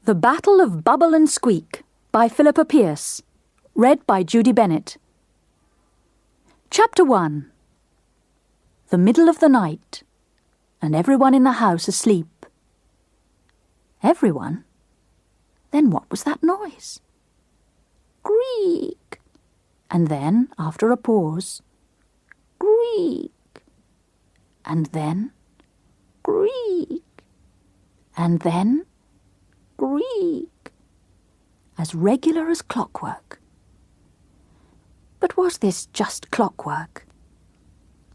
The Battle of Bubble and Squeak by Philippa Pearce. Read by Judy Bennett. Chapter 1. The middle of the night, and everyone in the house asleep. Everyone? Then what was that noise? Creak. And then, after a pause, creak. And then, creak. And then, creak, as regular as clockwork. But was this just clockwork?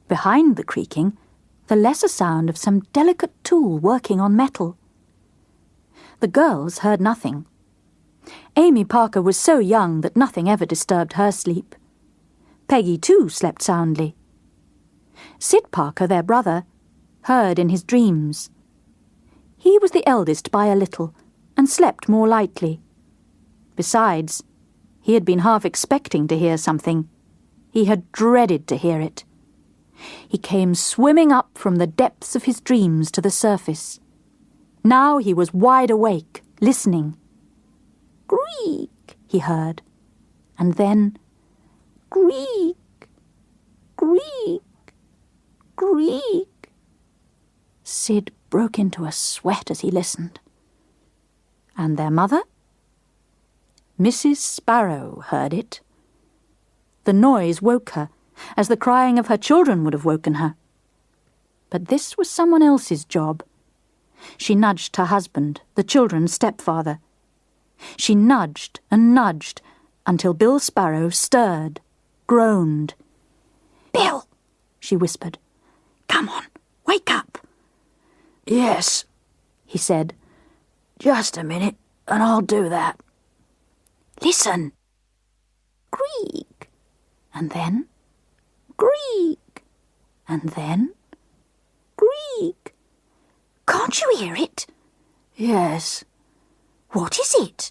Behind the creaking, the lesser sound of some delicate tool working on metal. The girls heard nothing. Amy Parker was so young that nothing ever disturbed her sleep. Peggy, too, slept soundly. Sid Parker, their brother, heard in his dreams. He was the eldest by a little, and slept more lightly. Besides, he had been half expecting to hear something. He had dreaded to hear it. He came swimming up from the depths of his dreams to the surface. Now he was wide awake, listening. Creak, he heard, and then creak, creak, creak. Sid broke into a sweat as he listened. And their mother? Mrs. Sparrow heard it. The noise woke her, as the crying of her children would have woken her. But this was someone else's job. She nudged her husband, the children's stepfather. She nudged and nudged until Bill Sparrow stirred, groaned. "Bill," she whispered, "come on, wake up." "Yes," he said. "Just a minute, and I'll do that." "Listen." Creak. And then creak. And then creak. "Can't you hear it?" "Yes." "What is it?"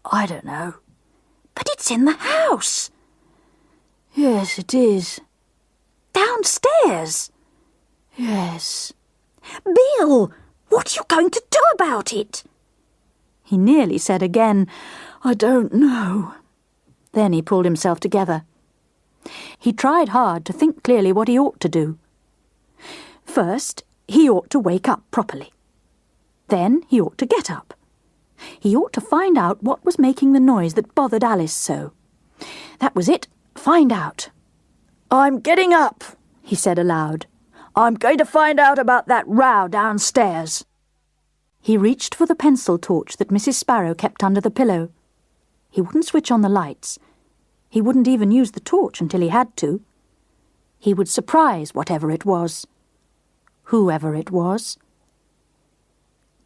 "I don't know." "But it's in the house." "Yes, it is." "Downstairs." "Yes." "Bill, what are you going to do about it?" He nearly said again, "I don't know." Then he pulled himself together. He tried hard to think clearly what he ought to do. First, he ought to wake up properly. Then he ought to get up. He ought to find out what was making the noise that bothered Alice so. That was it, find out. "I'm getting up," he said aloud. "I'm going to find out about that row downstairs." He reached for the pencil torch that Mrs. Sparrow kept under the pillow. He wouldn't switch on the lights. He wouldn't even use the torch until he had to. He would surprise whatever it was. Whoever it was.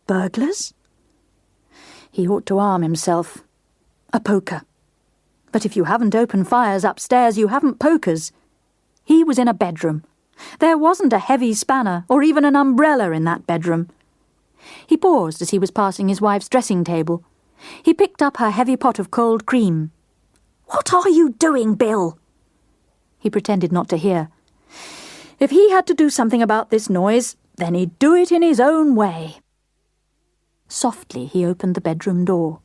Burglars? He ought to arm himself. A poker. But if you haven't open fires upstairs, you haven't pokers. He was in a bedroom. There wasn't a heavy spanner or even an umbrella in that bedroom. He paused as he was passing his wife's dressing table. He picked up her heavy pot of cold cream. "What are you doing, Bill?" He pretended not to hear. If he had to do something about this noise, then he'd do it in his own way. Softly he opened the bedroom door.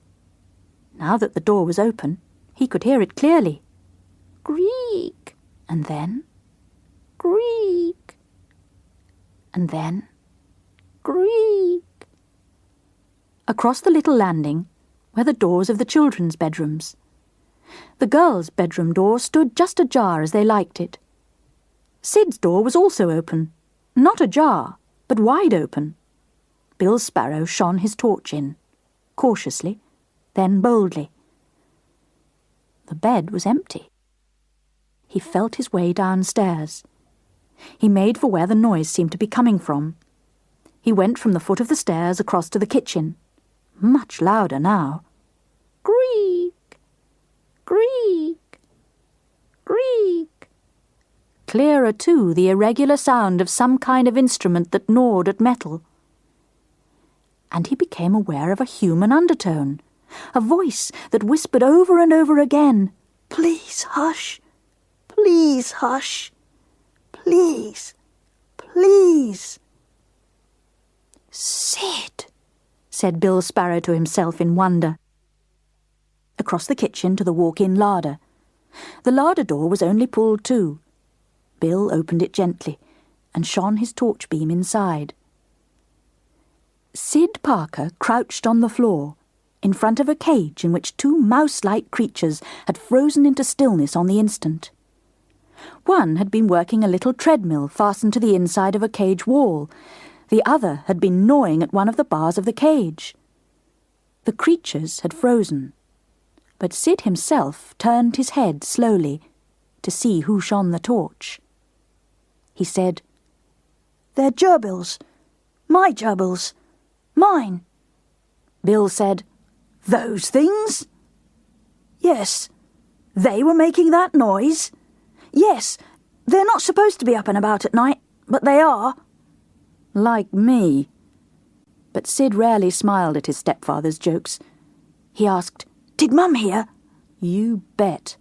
Now that the door was open, he could hear it clearly. Creak, and then creak, and then creak. Across the little landing were the doors of the children's bedrooms. The girls' bedroom door stood just ajar as they liked it. Sid's door was also open, not ajar, but wide open. Bill Sparrow shone his torch in, cautiously, then boldly. The bed was empty. He felt his way downstairs. He made for where the noise seemed to be coming from. He went from the foot of the stairs across to the kitchen. Much louder now. Creak, creak, creak. Clearer, too, the irregular sound of some kind of instrument that gnawed at metal. And he became aware of a human undertone, a voice that whispered over and over again, "Please hush, please hush, please, please." "Sid," said Bill Sparrow to himself in wonder. Across the kitchen to the walk-in larder. The larder door was only pulled to. Bill opened it gently and shone his torch beam inside. Sid Parker crouched on the floor, in front of a cage in which two mouse-like creatures had frozen into stillness on the instant. One had been working a little treadmill fastened to the inside of a cage wall. The other had been gnawing at one of the bars of the cage. The creatures had frozen, but Sid himself turned his head slowly to see who shone the torch. He said, "They're gerbils. My gerbils. Mine." Bill said, "Those things?" "Yes. They were making that noise. Yes, they're not supposed to be up and about at night, but they are." "Like me." But Sid rarely smiled at his stepfather's jokes. He asked, "Did Mum hear?" "You bet."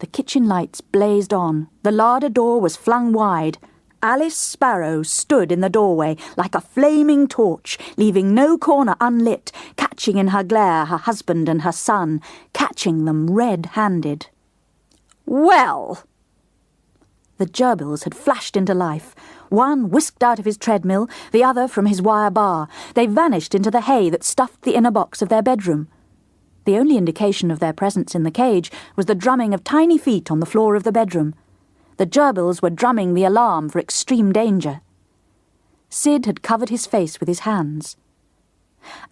The kitchen lights blazed on. The larder door was flung wide. Alice Sparrow stood in the doorway like a flaming torch, leaving no corner unlit, catching in her glare her husband and her son, catching them red-handed. "Well!" The gerbils had flashed into life. One whisked out of his treadmill, the other from his wire bar. They vanished into the hay that stuffed the inner box of their bedroom. The only indication of their presence in the cage was the drumming of tiny feet on the floor of the bedroom. The gerbils were drumming the alarm for extreme danger. Sid had covered his face with his hands.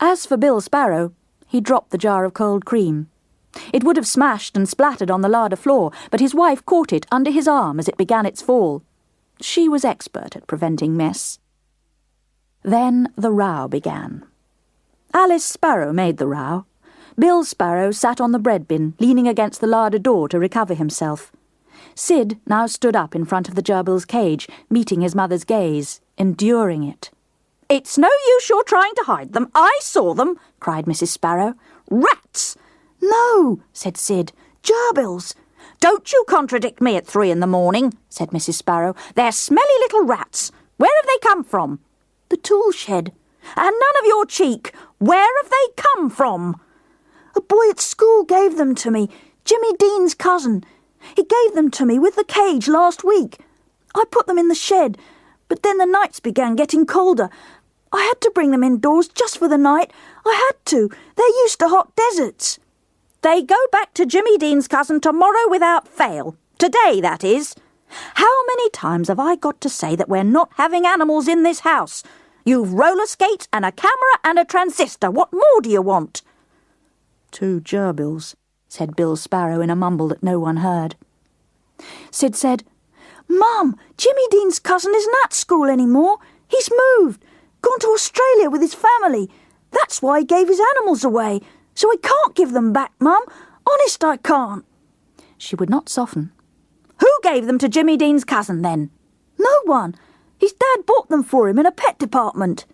As for Bill Sparrow, he dropped the jar of cold cream. It would have smashed and splattered on the larder floor, but his wife caught it under his arm as it began its fall. She was expert at preventing mess. Then the row began. Alice Sparrow made the row. Bill Sparrow sat on the bread bin, leaning against the larder door to recover himself. Sid now stood up in front of the gerbil's cage, meeting his mother's gaze, enduring it. "It's no use your trying to hide them. I saw them," cried Mrs. Sparrow. "Rats!" "No," said Sid. "Gerbils." "Don't you contradict me at 3 a.m, said Mrs. Sparrow. "They're smelly little rats. Where have they come from?" "The tool shed." "And none of your cheek. Where have they come from?" "A boy at school gave them to me. Jimmy Dean's cousin. He gave them to me with the cage last week. I put them in the shed, but then the nights began getting colder. I had to bring them indoors just for the night. I had to. They're used to hot deserts." "They go back to Jimmy Dean's cousin tomorrow without fail. Today, that is. How many times have I got to say that we're not having animals in this house? You've roller skates and a camera and a transistor. What more do you want?" "2 gerbils," said Bill Sparrow in a mumble that no one heard. Sid said, "Mum, Jimmy Dean's cousin isn't at school anymore. He's moved, gone to Australia with his family. That's why he gave his animals away. So I can't give them back, Mum. Honest, I can't." She would not soften. "Who gave them to Jimmy Dean's cousin, then?" "No one. His dad bought them for him in a pet department."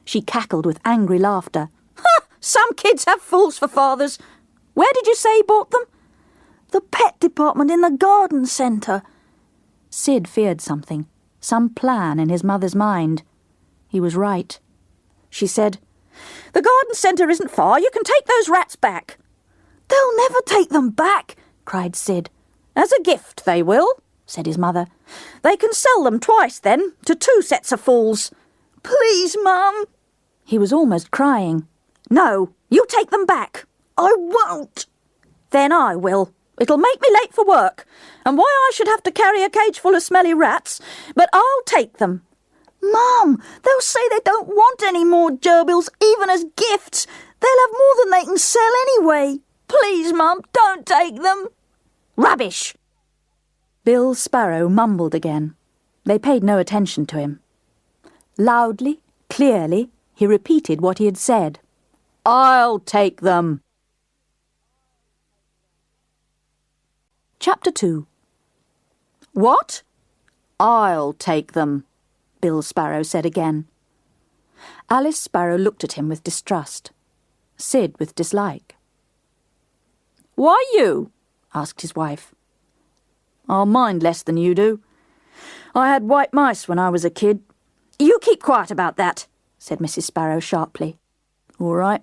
She cackled with angry laughter. "Ha! Some kids have fools for fathers. Where did you say he bought them?" "The pet department in the garden centre." Sid feared something, some plan in his mother's mind. He was right. She said, "The garden centre isn't far. You can take those rats back." "They'll never take them back," cried Sid. "As a gift they will," said his mother. "They can sell them twice then, to 2 sets of fools." "Please, Mum." He was almost crying. "No, you take them back." "I won't." "Then I will. It'll make me late for work, and why I should have to carry a cage full of smelly rats, but I'll take them." "Mum, they'll say they don't want any more gerbils, even as gifts. They'll have more than they can sell anyway. Please, Mum, don't take them." "Rubbish!" Bill Sparrow mumbled again. They paid no attention to him. Loudly, clearly, he repeated what he had said. "I'll take them." Chapter 2. "What?" "I'll take them," Bill Sparrow said again. Alice Sparrow looked at him with distrust. Sid with dislike. "Why you?" asked his wife. "I'll mind less than you do. I had white mice when I was a kid." "You keep quiet about that," said Mrs. Sparrow sharply. "All right.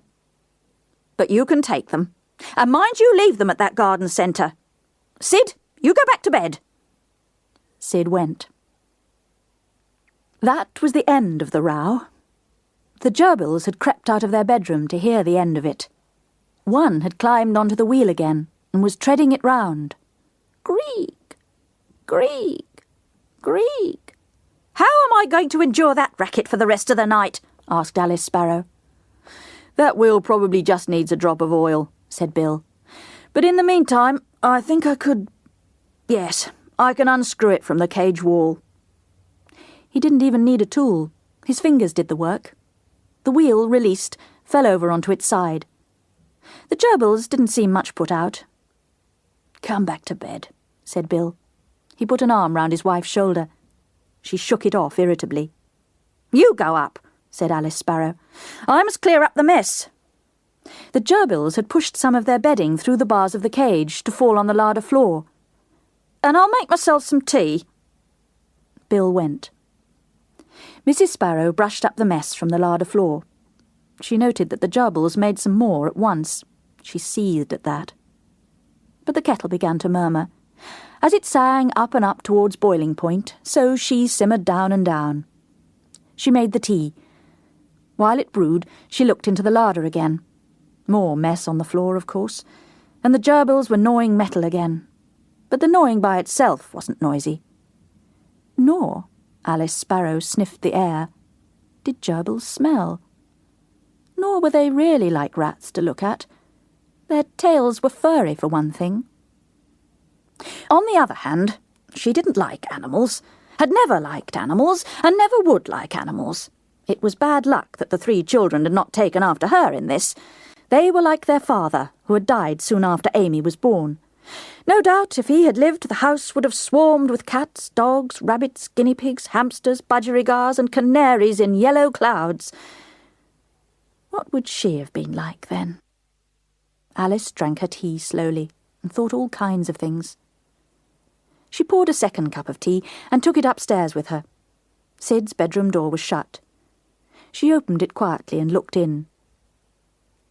But you can take them. And mind you leave them at that garden centre. Sid, you go back to bed." Sid went. That was the end of the row. The gerbils had crept out of their bedroom to hear the end of it. One had climbed onto the wheel again and was treading it round. "Greek, Greek, Greek." "How am I going to endure that racket for the rest of the night?" asked Alice Sparrow. "That wheel probably just needs a drop of oil," said Bill. "But in the meantime, I think I could... Yes, I can unscrew it from the cage wall." He didn't even need a tool. His fingers did the work. The wheel, released, fell over onto its side. The gerbils didn't seem much put out. "Come back to bed," said Bill. He put an arm round his wife's shoulder. She shook it off irritably. "You go up," said Alice Sparrow. "I must clear up the mess." The gerbils had pushed some of their bedding through the bars of the cage to fall on the larder floor. "And I'll make myself some tea." Bill went. Mrs. Sparrow brushed up the mess from the larder floor. She noted that the gerbils made some more at once. She seethed at that. But the kettle began to murmur. As it sang up and up towards boiling point, so she simmered down and down. She made the tea. While it brewed, she looked into the larder again. More mess on the floor, of course, and the gerbils were gnawing metal again. But the gnawing by itself wasn't noisy. Nor, Alice Sparrow sniffed the air, did gerbils smell. Nor were they really like rats to look at. Their tails were furry, for one thing. On the other hand, she didn't like animals, had never liked animals, and never would like animals. It was bad luck that the 3 children had not taken after her in this. They were like their father, who had died soon after Amy was born. No doubt, if he had lived, the house would have swarmed with cats, dogs, rabbits, guinea pigs, hamsters, budgerigars, and canaries in yellow clouds. What would she have been like then? Alice drank her tea slowly and thought all kinds of things. She poured a second cup of tea and took it upstairs with her. Sid's bedroom door was shut. She opened it quietly and looked in.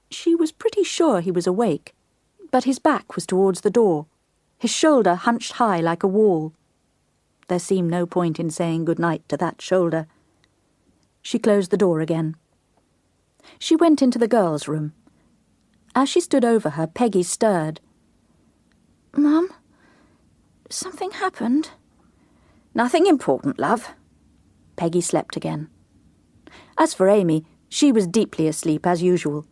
She was pretty sure he was awake, but his back was towards the door, his shoulder hunched high like a wall. There seemed no point in saying good night to that shoulder. She closed the door again. She went into the girls' room. As she stood over her, Peggy stirred. "Mum, something happened?" "Nothing important, love." Peggy slept again. As for Amy, she was deeply asleep as usual.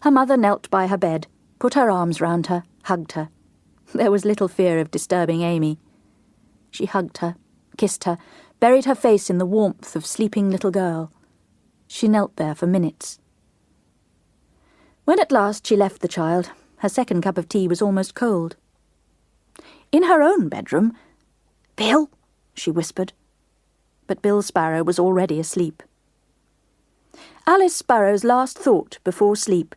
Her mother knelt by her bed, put her arms round her, hugged her. There was little fear of disturbing Amy. She hugged her, kissed her, buried her face in the warmth of sleeping little girl. She knelt there for minutes. When at last she left the child, her second cup of tea was almost cold. In her own bedroom, "Bill," she whispered. But Bill Sparrow was already asleep. Alice Sparrow's last thought before sleep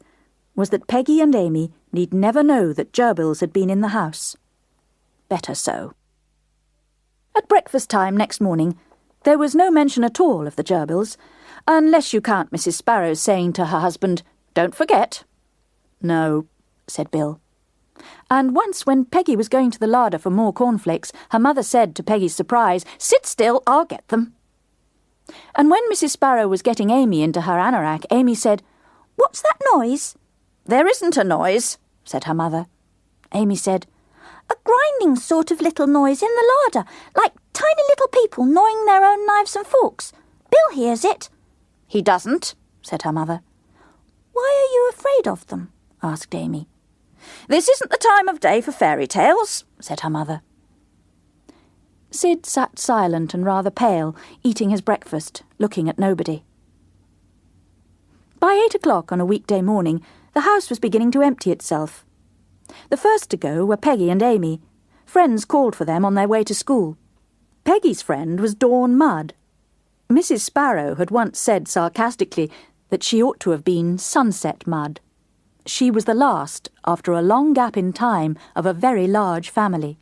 was that Peggy and Amy need never know that gerbils had been in the house. Better so. At breakfast time next morning, there was no mention at all of the gerbils, unless you count Mrs. Sparrow saying to her husband, "Don't forget." "No," said Bill. And once when Peggy was going to the larder for more cornflakes, her mother said to Peggy's surprise, "Sit still, I'll get them." And when Mrs. Sparrow was getting Amy into her anorak, Amy said, "What's that noise?" "There isn't a noise," said her mother. Amy said, "A grinding sort of little noise in the larder, like tiny little people gnawing their own knives and forks. Bill hears it." "He doesn't," said her mother. "Why are you afraid of them?" asked Amy. "This isn't the time of day for fairy tales," said her mother. Sid sat silent and rather pale, eating his breakfast, looking at nobody. By 8 o'clock on a weekday morning, the house was beginning to empty itself. The first to go were Peggy and Amy. Friends called for them on their way to school. Peggy's friend was Dawn Mudd. Mrs. Sparrow had once said sarcastically that she ought to have been Sunset Mudd. She was the last, after a long gap in time, of a very large family.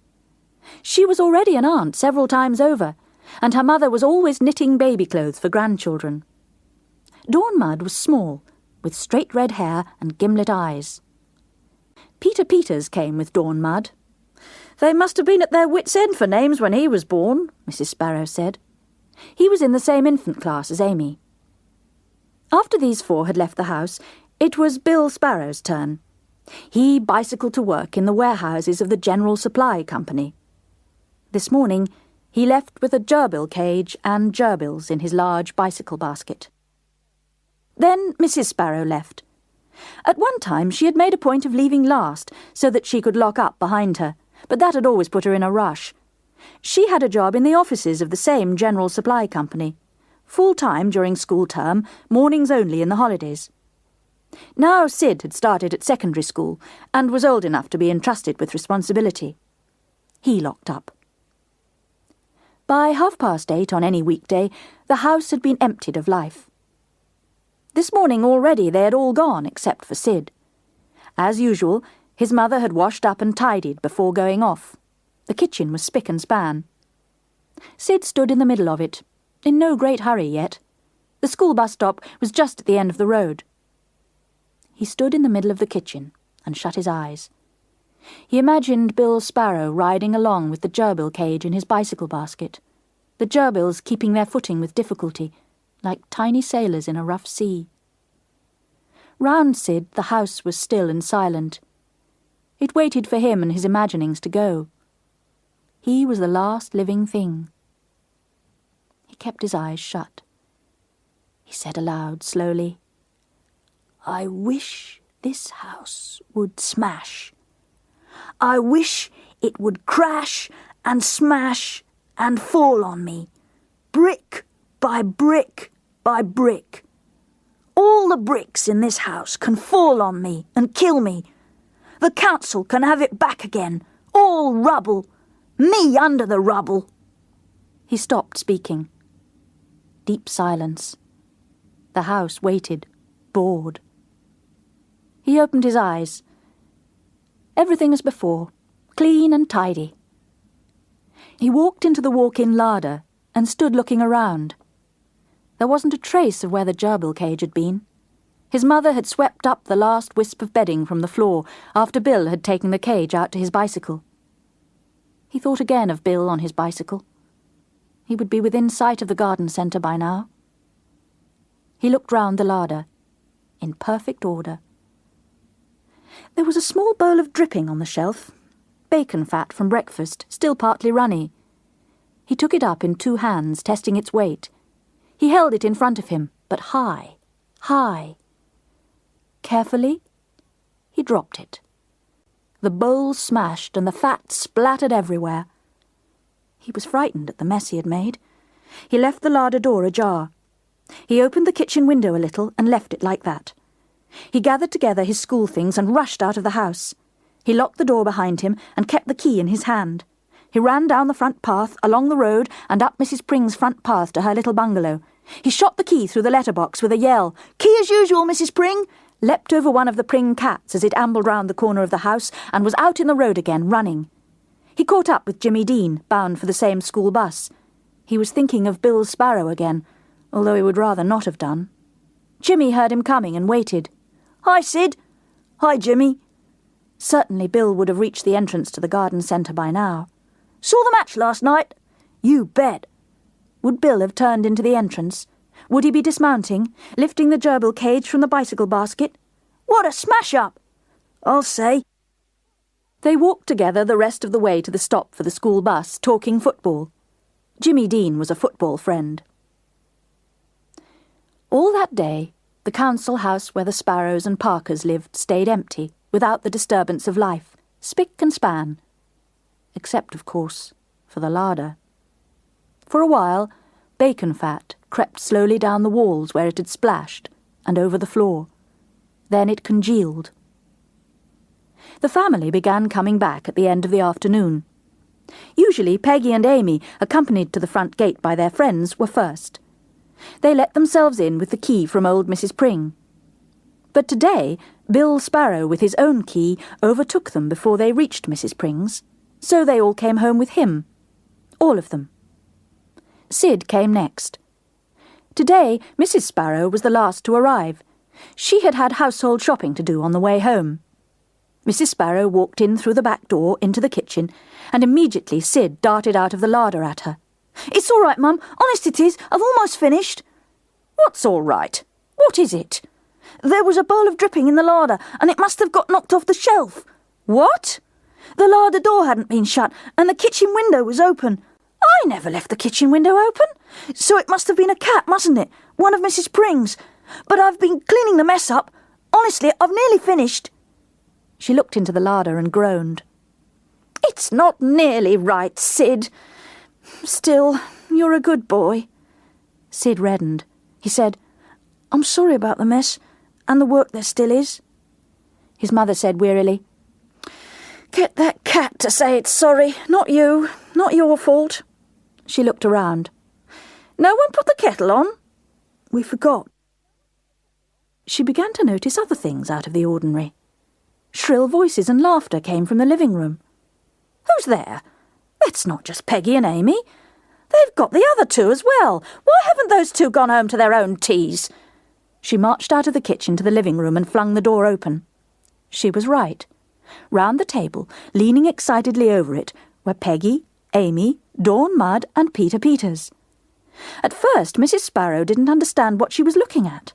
She was already an aunt several times over, and her mother was always knitting baby clothes for grandchildren. Dawn Mudd was small, with straight red hair and gimlet eyes. Peter Peters came with Dawn Mudd. "They must have been at their wits' end for names when he was born," Mrs. Sparrow said. He was in the same infant class as Amy. After these four had left the house, it was Bill Sparrow's turn. He bicycled to work in the warehouses of the General Supply Company. This morning, he left with a gerbil cage and gerbils in his large bicycle basket. Then Mrs. Sparrow left. At one time she had made a point of leaving last so that she could lock up behind her, but that had always put her in a rush. She had a job in the offices of the same General Supply Company, full-time during school term, mornings only in the holidays. Now Sid had started at secondary school and was old enough to be entrusted with responsibility. He locked up. By 8:30 on any weekday, the house had been emptied of life. This morning already they had all gone except for Sid. As usual, his mother had washed up and tidied before going off. The kitchen was spick and span. Sid stood in the middle of it, in no great hurry yet. The school bus stop was just at the end of the road. He stood in the middle of the kitchen and shut his eyes. He imagined Bill Sparrow riding along with the gerbil cage in his bicycle basket, the gerbils keeping their footing with difficulty, like tiny sailors in a rough sea. Round Sid the house was still and silent. It waited for him and his imaginings to go. He was the last living thing. He kept his eyes shut. He said aloud slowly, "I wish this house would smash. I wish it would crash and smash and fall on me, brick by brick by brick. All the bricks in this house can fall on me and kill me. The council can have it back again, all rubble, me under the rubble." He stopped speaking. Deep silence. The house waited, bored. He opened his eyes. Everything as before, clean and tidy. He walked into the walk-in larder and stood looking around. There wasn't a trace of where the gerbil cage had been. His mother had swept up the last wisp of bedding from the floor after Bill had taken the cage out to his bicycle. He thought again of Bill on his bicycle. He would be within sight of the garden centre by now. He looked round the larder, in perfect order. There was a small bowl of dripping on the shelf, bacon fat from breakfast, still partly runny. He took it up in two hands, testing its weight. He held it in front of him, but high, high. Carefully, he dropped it. The bowl smashed and the fat splattered everywhere. He was frightened at the mess he had made. He left the larder door ajar. He opened the kitchen window a little and left it like that. He gathered together his school things and rushed out of the house. He locked the door behind him and kept the key in his hand. He ran down the front path, along the road, and up Mrs. Pring's front path to her little bungalow. He shot the key through the letterbox with a yell. "Key as usual, Mrs. Pring!" Leapt over one of the Pring cats as it ambled round the corner of the house and was out in the road again, running. He caught up with Jimmy Dean, bound for the same school bus. He was thinking of Bill Sparrow again, although he would rather not have done. Jimmy heard him coming and waited. "Hi, Sid." "Hi, Jimmy." Certainly Bill would have reached the entrance to the garden centre by now. "Saw the match last night?" "You bet." Would Bill have turned into the entrance? Would he be dismounting, lifting the gerbil cage from the bicycle basket? "What a smash-up!" "I'll say." They walked together the rest of the way to the stop for the school bus, talking football. Jimmy Dean was a football friend. All that day, the council house where the Sparrows and Parkers lived stayed empty, without the disturbance of life, spick and span. Except, of course, for the larder. For a while, bacon fat crept slowly down the walls where it had splashed, and over the floor. Then it congealed. The family began coming back at the end of the afternoon. Usually Peggy and Amy, accompanied to the front gate by their friends, were first. They let themselves in with the key from old Mrs. Pring. But today, Bill Sparrow with his own key overtook them before they reached Mrs. Pring's, so they all came home with him. All of them. Sid came next. Today, Mrs. Sparrow was the last to arrive. She had had household shopping to do on the way home. Mrs. Sparrow walked in through the back door into the kitchen, and immediately Sid darted out of the larder at her. "It's all right, Mum. Honest it is. I've almost finished." "What's all right? What is it?" "There was a bowl of dripping in the larder, and it must have got knocked off the shelf." "What?" "The larder door hadn't been shut, and the kitchen window was open." "I never left the kitchen window open." "So it must have been a cat, mustn't it? One of Mrs. Pring's. But I've been cleaning the mess up. Honestly, I've nearly finished." She looked into the larder and groaned. "It's not nearly right, Sid. Still, you're a good boy." Sid reddened. He said, "I'm sorry about the mess, and the work there still is." His mother said wearily, "Get that cat to say it's sorry, not you. Not your fault." She looked around. "No one put the kettle on?" "We forgot." She began to notice other things out of the ordinary. Shrill voices and laughter came from the living room. "Who's there? It's not just Peggy and Amy. They've got the other two as well. Why haven't those two gone home to their own teas?" She marched out of the kitchen to the living room and flung the door open. She was right. Round the table, leaning excitedly over it, were Peggy, Amy, Dawn Mudd and Peter Peters. At first Mrs. Sparrow didn't understand what she was looking at.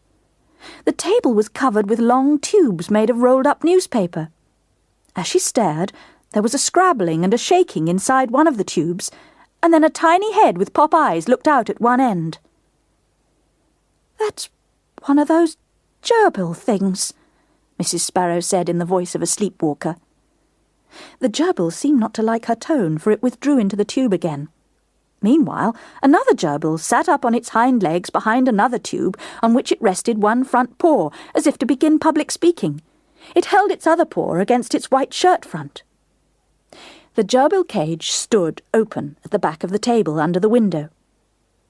The table was covered with long tubes made of rolled-up newspaper. As she stared, there was a scrabbling and a shaking inside one of the tubes, and then a tiny head with pop eyes looked out at one end. "That's one of those gerbil things," Mrs. Sparrow said in the voice of a sleepwalker. The gerbil seemed not to like her tone, for it withdrew into the tube again. Meanwhile, another gerbil sat up on its hind legs behind another tube on which it rested one front paw, as if to begin public speaking. It held its other paw against its white shirt front. The gerbil cage stood open at the back of the table under the window.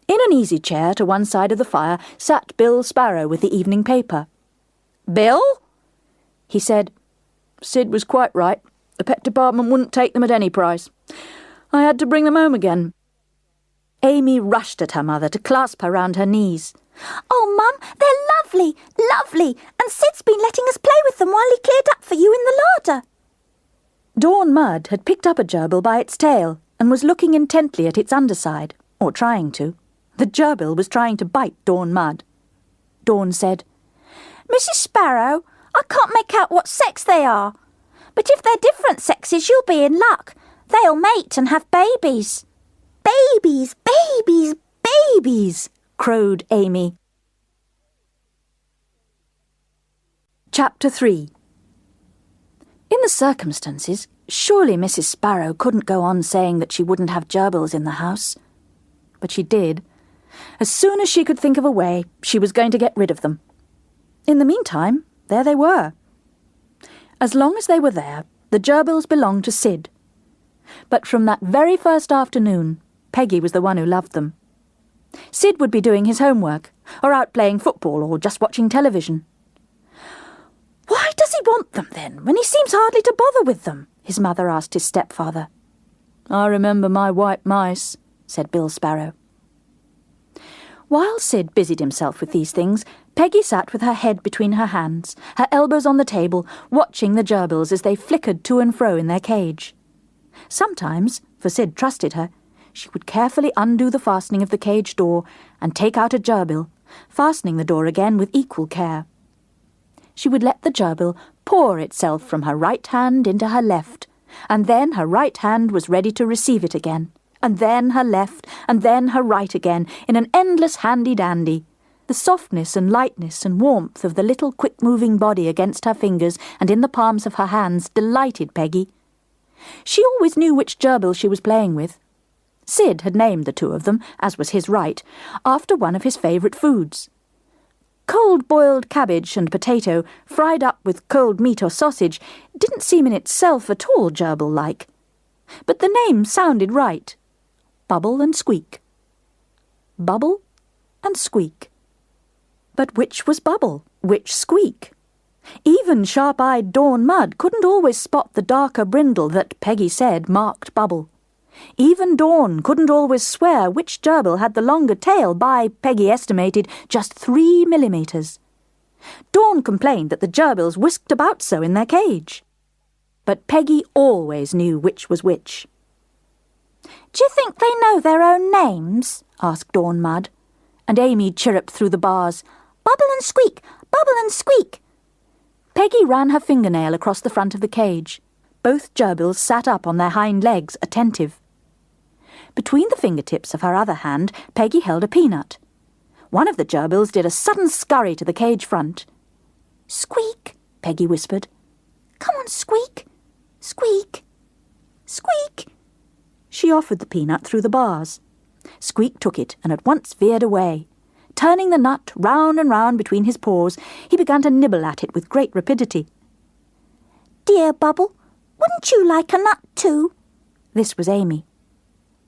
In an easy chair to one side of the fire sat Bill Sparrow with the evening paper. "Bill?" He said, "Sid was quite right. The pet department wouldn't take them at any price. I had to bring them home again." Amy rushed at her mother to clasp her round her knees. "Oh, Mum, they're lovely, lovely, and Sid's been letting us play with them while he cleared up for you in the larder." Dawn Mudd had picked up a gerbil by its tail and was looking intently at its underside, or trying to. The gerbil was trying to bite Dawn Mudd. Dawn said, "Mrs. Sparrow, I can't make out what sex they are. But if they're different sexes, you'll be in luck. They'll mate and have babies." "Babies, babies, babies," crowed Amy. Chapter 3. In the circumstances, surely Mrs. Sparrow couldn't go on saying that she wouldn't have gerbils in the house. But she did. As soon as she could think of a way, she was going to get rid of them. In the meantime, there they were. As long as they were there, the gerbils belonged to Sid. But from that very first afternoon, Peggy was the one who loved them. Sid would be doing his homework, or out playing football, or just watching television. "Why does he want them, then, when he seems hardly to bother with them?" his mother asked his stepfather. "I remember my white mice," said Bill Sparrow. While Sid busied himself with these things, Peggy sat with her head between her hands, her elbows on the table, watching the gerbils as they flickered to and fro in their cage. Sometimes, for Sid trusted her, she would carefully undo the fastening of the cage door and take out a gerbil, fastening the door again with equal care. She would let the gerbil pour itself from her right hand into her left, and then her right hand was ready to receive it again, and then her left, and then her right again, in an endless handy-dandy. The softness and lightness and warmth of the little quick-moving body against her fingers and in the palms of her hands delighted Peggy. She always knew which gerbil she was playing with. Sid had named the two of them, as was his right, after one of his favourite foods. Cold boiled cabbage and potato, fried up with cold meat or sausage, didn't seem in itself at all gerbil-like. But the name sounded right. Bubble and Squeak. Bubble and Squeak. But which was Bubble? Which Squeak? Even sharp-eyed Dawn Mudd couldn't always spot the darker brindle that Peggy said marked Bubble. Even Dawn couldn't always swear which gerbil had the longer tail by, Peggy estimated, just 3 millimetres. Dawn complained that the gerbils whisked about so in their cage. But Peggy always knew which was which. "Do you think they know their own names?" asked Dawn Mud, and Amy chirruped through the bars, "Bubble and Squeak! Bubble and Squeak!" Peggy ran her fingernail across the front of the cage. Both gerbils sat up on their hind legs, attentive. Between the fingertips of her other hand, Peggy held a peanut. One of the gerbils did a sudden scurry to the cage front. "Squeak!" Peggy whispered. "Come on, Squeak! Squeak! Squeak!" She offered the peanut through the bars. Squeak took it and at once veered away. Turning the nut round and round between his paws, he began to nibble at it with great rapidity. "Dear Bubble, wouldn't you like a nut too?" This was Amy.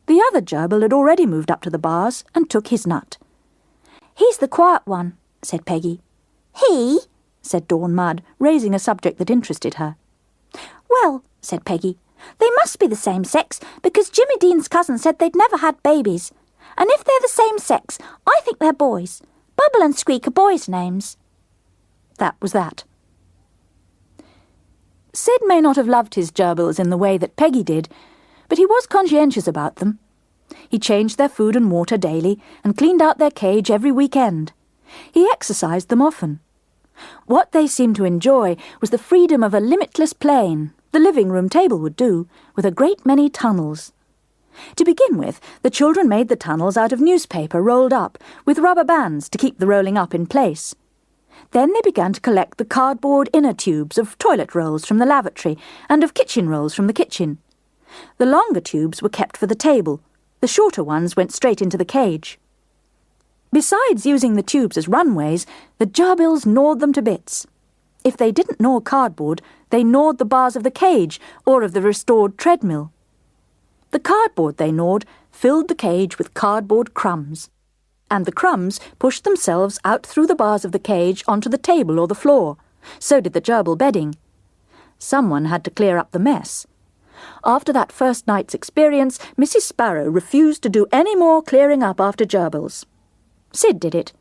The other gerbil had already moved up to the bars and took his nut. "He's the quiet one," said Peggy. "He?" said Dawn Mud, raising a subject that interested her. "Well," said Peggy, "they must be the same sex, because Jimmy Dean's cousin said they'd never had babies. And if they're the same sex, I think they're boys. Bubble and Squeak are boys' names." That was that. Sid may not have loved his gerbils in the way that Peggy did, but he was conscientious about them. He changed their food and water daily and cleaned out their cage every weekend. He exercised them often. What they seemed to enjoy was the freedom of a limitless plain. The living room table would do, with a great many tunnels. To begin with, the children made the tunnels out of newspaper rolled up, with rubber bands to keep the rolling up in place. Then they began to collect the cardboard inner tubes of toilet rolls from the lavatory and of kitchen rolls from the kitchen. The longer tubes were kept for the table. The shorter ones went straight into the cage. Besides using the tubes as runways, the gerbils gnawed them to bits. If they didn't gnaw cardboard, they gnawed the bars of the cage or of the restored treadmill. The cardboard they gnawed filled the cage with cardboard crumbs, and the crumbs pushed themselves out through the bars of the cage onto the table or the floor. So did the gerbil bedding. Someone had to clear up the mess. After that first night's experience, Mrs. Sparrow refused to do any more clearing up after gerbils. Sid did it.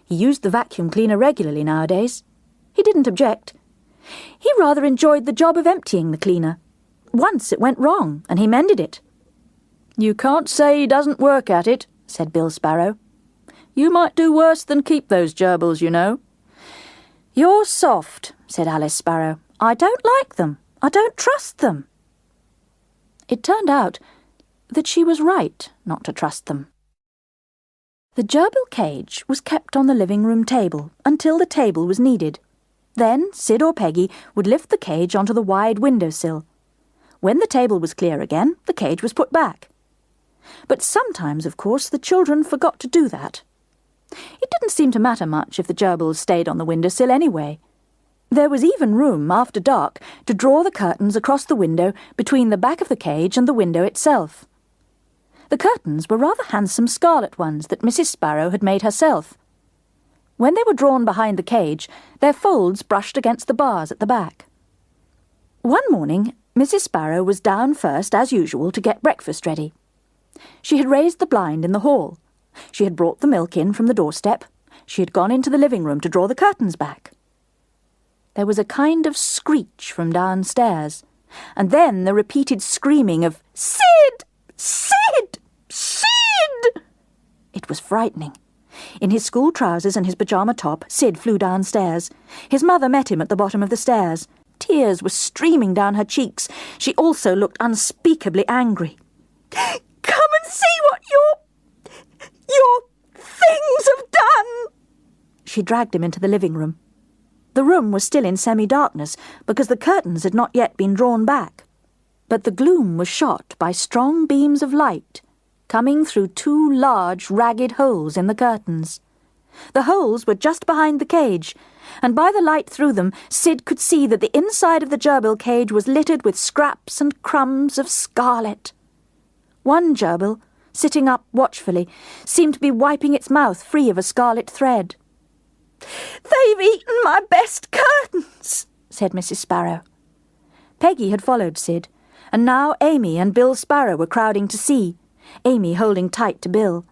He used the vacuum cleaner regularly nowadays. He didn't object. He rather enjoyed the job of emptying the cleaner. Once it went wrong, and he mended it. "You can't say he doesn't work at it," said Bill Sparrow. "You might do worse than keep those gerbils, you know." "You're soft," said Alice Sparrow. "I don't like them. I don't trust them." It turned out that she was right not to trust them. The gerbil cage was kept on the living room table until the table was needed. Then Sid or Peggy would lift the cage onto the wide windowsill. When the table was clear again, the cage was put back. But sometimes, of course, the children forgot to do that. It didn't seem to matter much if the gerbils stayed on the windowsill anyway. There was even room, after dark, to draw the curtains across the window between the back of the cage and the window itself. The curtains were rather handsome scarlet ones that Mrs. Sparrow had made herself. When they were drawn behind the cage, their folds brushed against the bars at the back. One morning, Mrs. Sparrow was down first, as usual, to get breakfast ready. She had raised the blind in the hall. She had brought the milk in from the doorstep. She had gone into the living room to draw the curtains back. There was a kind of screech from downstairs, and then the repeated screaming of, "Sid! Sid! Sid!" It was frightening. In his school trousers and his pyjama top, Sid flew downstairs. His mother met him at the bottom of the stairs. Tears were streaming down her cheeks. She also looked unspeakably angry. "Come and see what your things have done!" She dragged him into the living room. The room was still in semi-darkness because the curtains had not yet been drawn back. But the gloom was shot by strong beams of light coming through two large, ragged holes in the curtains. The holes were just behind the cage, and by the light through them, Sid could see that the inside of the gerbil cage was littered with scraps and crumbs of scarlet. One gerbil, sitting up watchfully, seemed to be wiping its mouth free of a scarlet thread. "They've eaten my best curtains," said Mrs. Sparrow. Peggy had followed Sid, and now Amy and Bill Sparrow were crowding to see, Amy holding tight to Bill.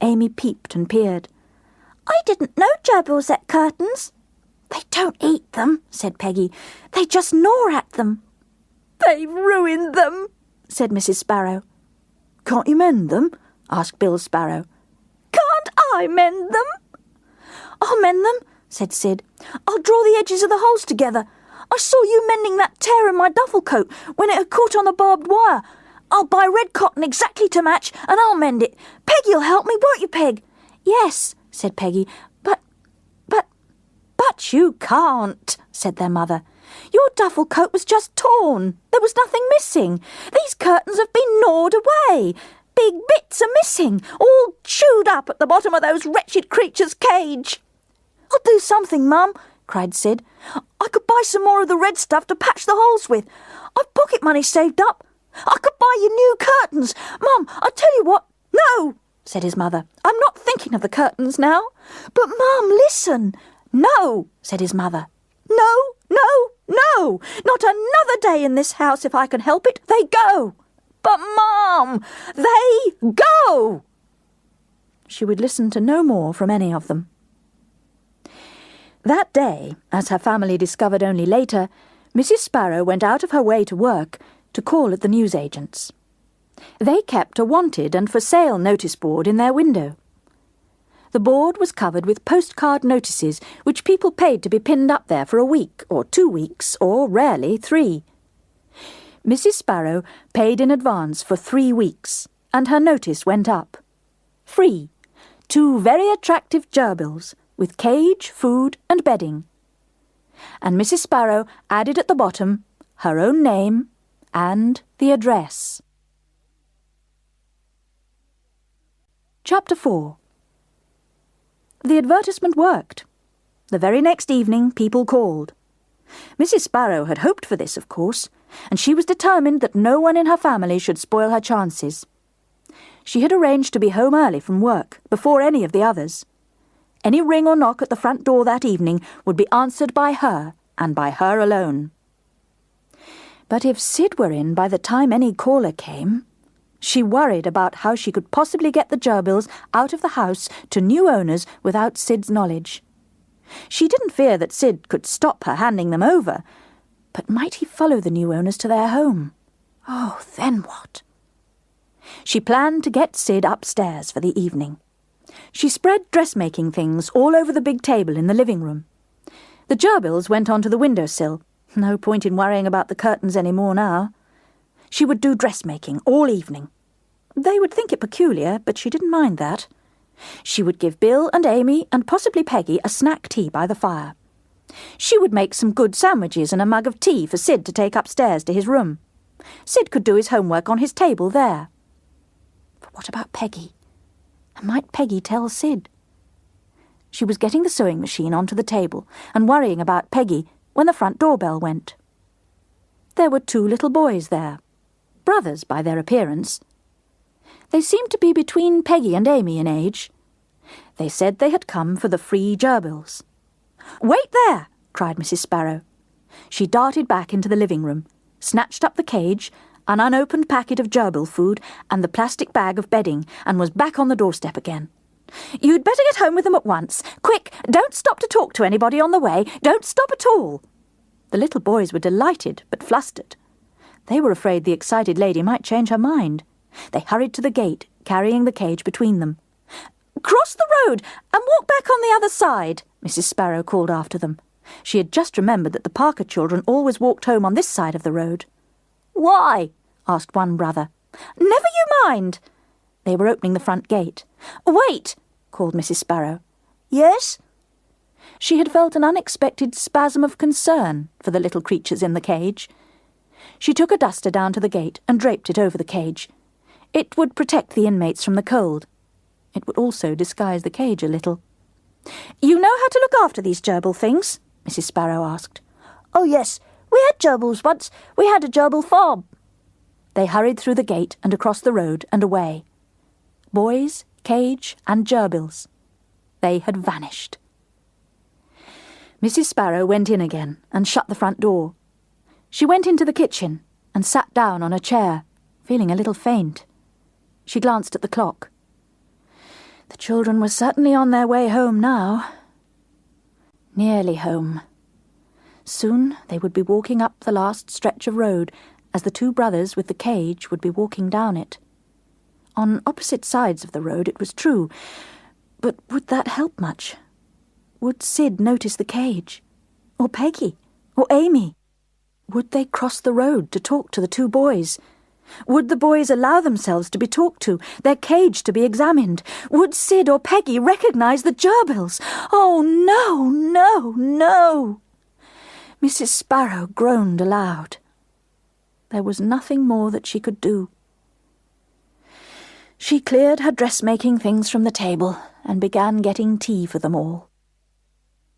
Amy peeped and peered. "I didn't know gerbils ate curtains," "They don't eat them," said Peggy. "They just gnaw at them." "They've ruined them," said Mrs. Sparrow. "Can't you mend them?" asked Bill Sparrow. "Can't I mend them?" "I'll mend them," said Sid. "I'll draw the edges of the holes together. I saw you mending that tear in my duffel coat when it had caught on the barbed wire. I'll buy red cotton exactly to match, and I'll mend it. Peggy'll help me, won't you, Peg?" "Yes," said Peggy. But you can't," said their mother. "Your duffel coat was just torn. There was nothing missing. These curtains have been gnawed away. Big bits are missing, all chewed up at the bottom of those wretched creatures' cage." "I'll do something, Mum," cried Sid. "I could buy some more of the red stuff to patch the holes with. I've pocket money saved up. I could buy you new curtains. Mum, I tell you what—" "No," said his mother. "I'm not thinking of the curtains now." "But, Mum, listen." "No," said his mother. "No, no, no. Not another day in this house if I can help it. They go." "But, Mum, they go." She would listen to no more from any of them. That day, as her family discovered only later, Mrs. Sparrow went out of her way to work to call at the newsagents. They kept a wanted and for sale notice board in their window. The board was covered with postcard notices which people paid to be pinned up there for a week or 2 weeks or, rarely, 3. Mrs. Sparrow paid in advance for 3 weeks, and her notice went up. Free, 2 very attractive gerbils, with cage, food and bedding. And Mrs. Sparrow added at the bottom her own name and the address. Chapter 4. The advertisement worked. The very next evening people called. Mrs. Sparrow had hoped for this, of course, and she was determined that no one in her family should spoil her chances. She had arranged to be home early from work, before any of the others. Any ring or knock at the front door that evening would be answered by her, and by her alone. But if Sid were in by the time any caller came, she worried about how she could possibly get the gerbils out of the house to new owners without Sid's knowledge. She didn't fear that Sid could stop her handing them over, but might he follow the new owners to their home? Oh, then what? She planned to get Sid upstairs for the evening. She spread dressmaking things all over the big table in the living room. The gerbils went onto the windowsill. No point in worrying about the curtains any more now. She would do dressmaking all evening. They would think it peculiar, but she didn't mind that. She would give Bill and Amy and possibly Peggy a snack tea by the fire. She would make some good sandwiches and a mug of tea for Sid to take upstairs to his room. Sid could do his homework on his table there. But what about Peggy? And might Peggy tell Sid? She was getting the sewing machine onto the table and worrying about Peggy when the front doorbell went. There were 2 little boys there. Brothers by their appearance. They seemed to be between Peggy and Amy in age. They said they had come for the free gerbils. "Wait there!" cried Mrs. Sparrow. She darted back into the living room, snatched up the cage, an unopened packet of gerbil food, and the plastic bag of bedding, and was back on the doorstep again. "You'd better get home with them at once. Quick, don't stop to talk to anybody on the way. Don't stop at all." The little boys were delighted, but flustered. They were afraid the excited lady might change her mind. They hurried to the gate, carrying the cage between them. "Cross the road and walk back on the other side," Mrs. Sparrow called after them. She had just remembered that the Parker children always walked home on this side of the road. "Why?" asked one brother. "Never you mind." They were opening the front gate. "Wait," called Mrs. Sparrow. "Yes?" She had felt an unexpected spasm of concern for the little creatures in the cage. She took a duster down to the gate and draped it over the cage. It would protect the inmates from the cold. It would also disguise the cage a little. "You know how to look after these gerbil things?" Mrs. Sparrow asked. "Oh, yes. We had gerbils once. We had a gerbil farm." They hurried through the gate and across the road and away. Boys, cage, and gerbils. They had vanished. Mrs. Sparrow went in again and shut the front door. She went into the kitchen and sat down on a chair, feeling a little faint. She glanced at the clock. The children were certainly on their way home now. Nearly home. Soon they would be walking up the last stretch of road, as the two brothers with the cage would be walking down it. On opposite sides of the road, it was true, but would that help much? Would Sid notice the cage? Or Peggy? Or Amy? Would they cross the road to talk to the two boys? Would the boys allow themselves to be talked to, their cage to be examined? Would Sid or Peggy recognise the gerbils? Oh, no, no, no! Mrs. Sparrow groaned aloud. There was nothing more that she could do. She cleared her dressmaking things from the table and began getting tea for them all.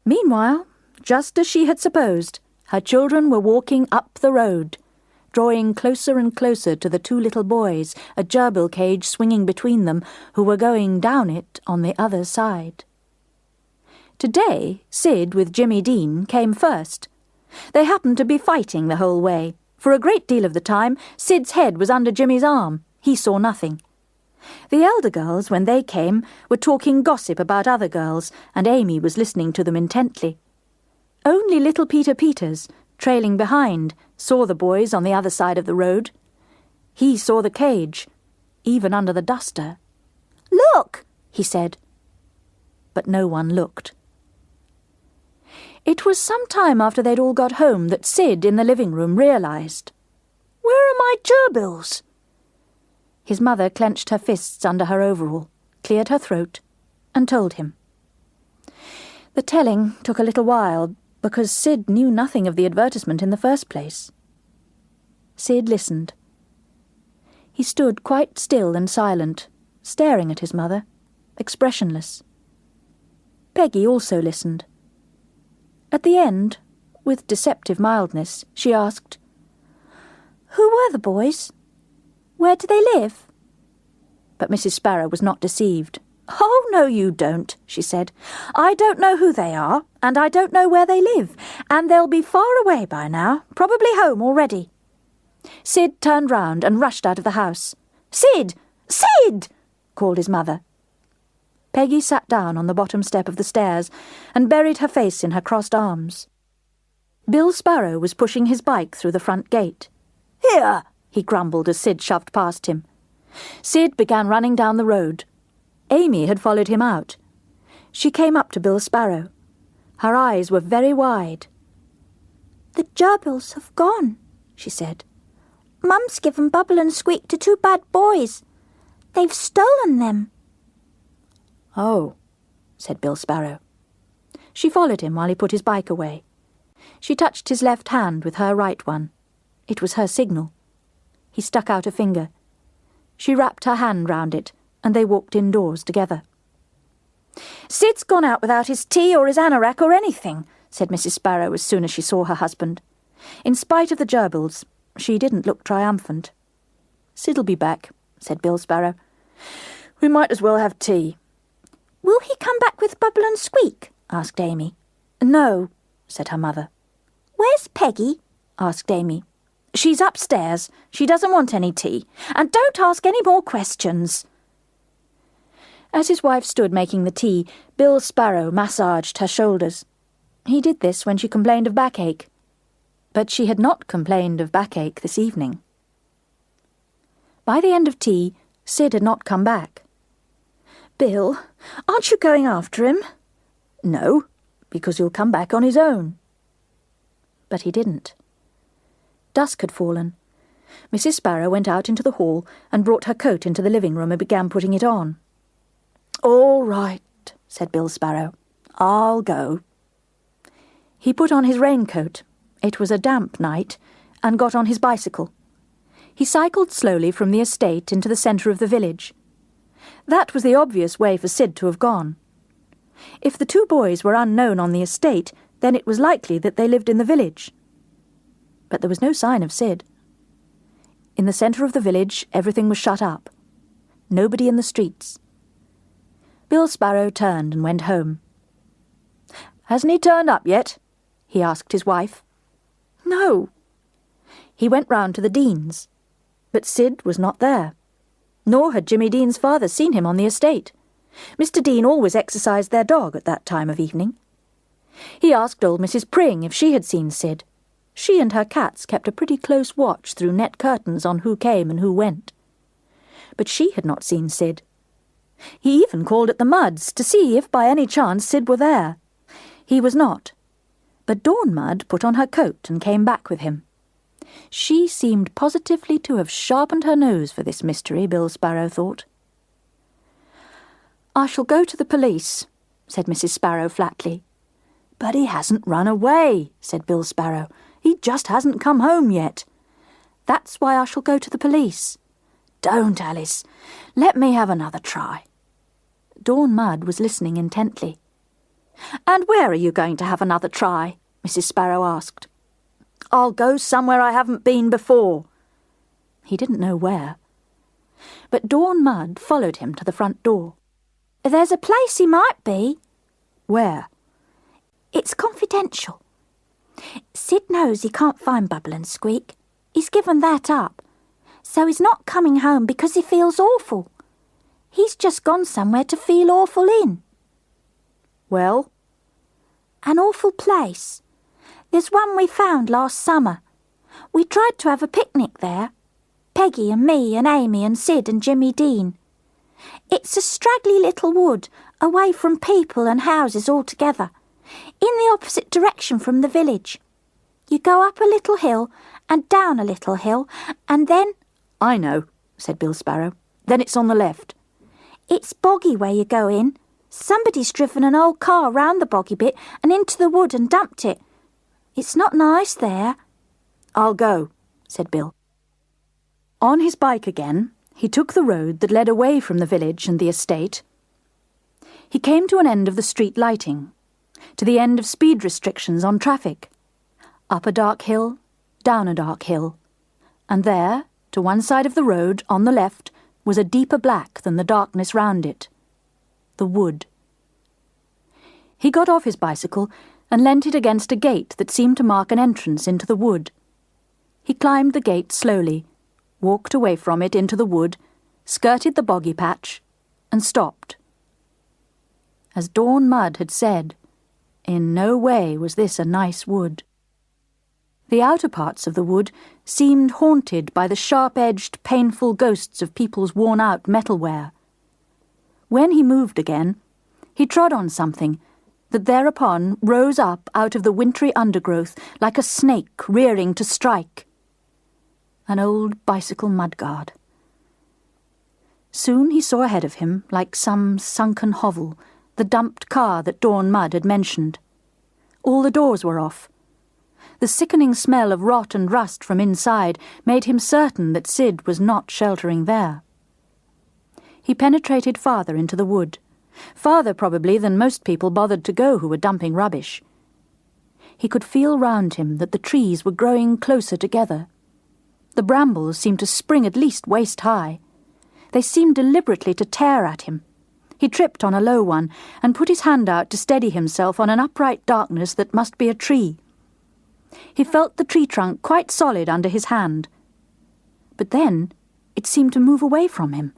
Meanwhile, just as she had supposed, her children were walking up the road, drawing closer and closer to the two little boys, a gerbil cage swinging between them, who were going down it on the other side. Today, Sid with Jimmy Dean came first. They happened to be fighting the whole way. For a great deal of the time, Sid's head was under Jimmy's arm. He saw nothing. The elder girls, when they came, were talking gossip about other girls, and Amy was listening to them intently. Only little Peter Peters, trailing behind, saw the boys on the other side of the road. He saw the cage, even under the duster. "Look," he said. But no one looked. It was some time after they'd all got home that Sid, in the living room, realised. "Where are my gerbils?" His mother clenched her fists under her overall, cleared her throat, and told him. The telling took a little while, because Sid knew nothing of the advertisement in the first place. Sid listened. He stood quite still and silent, staring at his mother, expressionless. Peggy also listened. At the end, with deceptive mildness, she asked, "Who were the boys? Where do they live?" But Mrs. Sparrow was not deceived. "Oh, no, you don't," she said. "I don't know who they are, and I don't know where they live, and they'll be far away by now, probably home already." Sid turned round and rushed out of the house. "Sid! Sid!" called his mother. Peggy sat down on the bottom step of the stairs and buried her face in her crossed arms. Bill Sparrow was pushing his bike through the front gate. "Here!" he grumbled as Sid shoved past him. Sid began running down the road. Amy had followed him out. She came up to Bill Sparrow. Her eyes were very wide. "The gerbils have gone," she said. "Mum's given Bubble and Squeak to two bad boys. They've stolen them." "Oh," said Bill Sparrow. She followed him while he put his bike away. She touched his left hand with her right one. It was her signal. He stuck out a finger. She wrapped her hand round it, and they walked indoors together. "Sid's gone out without his tea or his anorak or anything," said Mrs. Sparrow as soon as she saw her husband. In spite of the gerbils, she didn't look triumphant. "Sid'll be back," said Bill Sparrow. "We might as well have tea." "Will he come back with Bubble and Squeak?" asked Amy. "No," said her mother. "Where's Peggy?" asked Amy. "She's upstairs. She doesn't want any tea. And don't ask any more questions." As his wife stood making the tea, Bill Sparrow massaged her shoulders. He did this when she complained of backache. But she had not complained of backache this evening. By the end of tea, Sid had not come back. "Bill, aren't you going after him?" "No, because he'll come back on his own." But he didn't. Dusk had fallen. Mrs. Sparrow went out into the hall and brought her coat into the living room and began putting it on. "All right," said Bill Sparrow. "I'll go." He put on his raincoat. It was a damp night, and got on his bicycle. He cycled slowly from the estate into the centre of the village. That was the obvious way for Sid to have gone. If the two boys were unknown on the estate, then it was likely that they lived in the village. But there was no sign of Sid. In the centre of the village, everything was shut up. Nobody in the streets. Bill Sparrow turned and went home. "Hasn't he turned up yet?" he asked his wife. "No." He went round to the Deans, but Sid was not there. Nor had Jimmy Dean's father seen him on the estate. Mr. Dean always exercised their dog at that time of evening. He asked old Mrs. Pring if she had seen Sid. She and her cats kept a pretty close watch through net curtains on who came and who went. But she had not seen Sid. He even called at the Mudds to see if by any chance Sid were there. He was not. But Dawn Mud put on her coat and came back with him. She seemed positively to have sharpened her nose for this mystery, Bill Sparrow thought. "I shall go to the police," said Mrs. Sparrow flatly. "But he hasn't run away," said Bill Sparrow. "He just hasn't come home yet." "That's why I shall go to the police." "Don't, Alice. Let me have another try." Dawn Mud was listening intently. "And where are you going to have another try?" Mrs. Sparrow asked. "I'll go somewhere I haven't been before." He didn't know where. But Dawn Mud followed him to the front door. "There's a place he might be." "Where?" "It's confidential. Sid knows he can't find Bubble and Squeak. He's given that up. So he's not coming home because he feels awful. He's just gone somewhere to feel awful in." "Well?" "An awful place. There's one we found last summer. We tried to have a picnic there. Peggy and me and Amy and Sid and Jimmy Dean. It's a straggly little wood, away from people and houses altogether, in the opposite direction from the village. You go up a little hill and down a little hill, and then—" "I know," said Bill Sparrow. "Then it's on the left." "It's boggy where you go in. Somebody's driven an old car round the boggy bit and into the wood and dumped it. It's not nice there." "I'll go," said Bill. On his bike again, he took the road that led away from the village and the estate. He came to an end of the street lighting, to the end of speed restrictions on traffic. Up a dark hill, down a dark hill, and there, to one side of the road, on the left, was a deeper black than the darkness round it. The wood. He got off his bicycle and leant it against a gate that seemed to mark an entrance into the wood. He climbed the gate slowly, walked away from it into the wood, skirted the boggy patch, and stopped. As Dawn Mud had said, in no way was this a nice wood. The outer parts of the wood seemed haunted by the sharp-edged, painful ghosts of people's worn-out metalware. When he moved again, he trod on something that thereupon rose up out of the wintry undergrowth like a snake rearing to strike. An old bicycle mudguard. Soon he saw ahead of him, like some sunken hovel, the dumped car that Dawn Mud had mentioned. All the doors were off. The sickening smell of rot and rust from inside made him certain that Sid was not sheltering there. He penetrated farther into the wood, farther probably than most people bothered to go who were dumping rubbish. He could feel round him that the trees were growing closer together. The brambles seemed to spring at least waist-high. They seemed deliberately to tear at him. He tripped on a low one and put his hand out to steady himself on an upright darkness that must be a tree. He felt the tree trunk quite solid under his hand. But then it seemed to move away from him.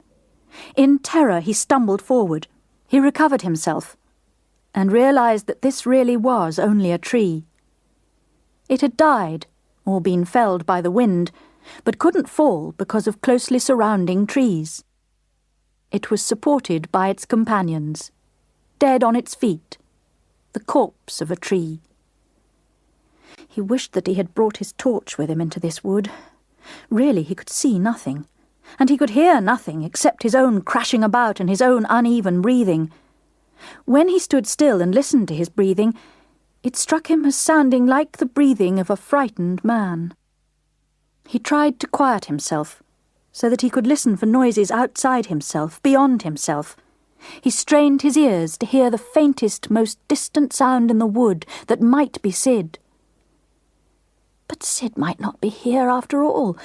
In terror he stumbled forward. He recovered himself and realized that this really was only a tree. It had died, or been felled by the wind, but couldn't fall because of closely surrounding trees. It was supported by its companions, dead on its feet, the corpse of a tree. He wished that he had brought his torch with him into this wood. Really, he could see nothing, and he could hear nothing except his own crashing about and his own uneven breathing. When he stood still and listened to his breathing, it struck him as sounding like the breathing of a frightened man. He tried to quiet himself, so that he could listen for noises outside himself, beyond himself. He strained his ears to hear the faintest, most distant sound in the wood that might be Sid. But Sid might not be here after all.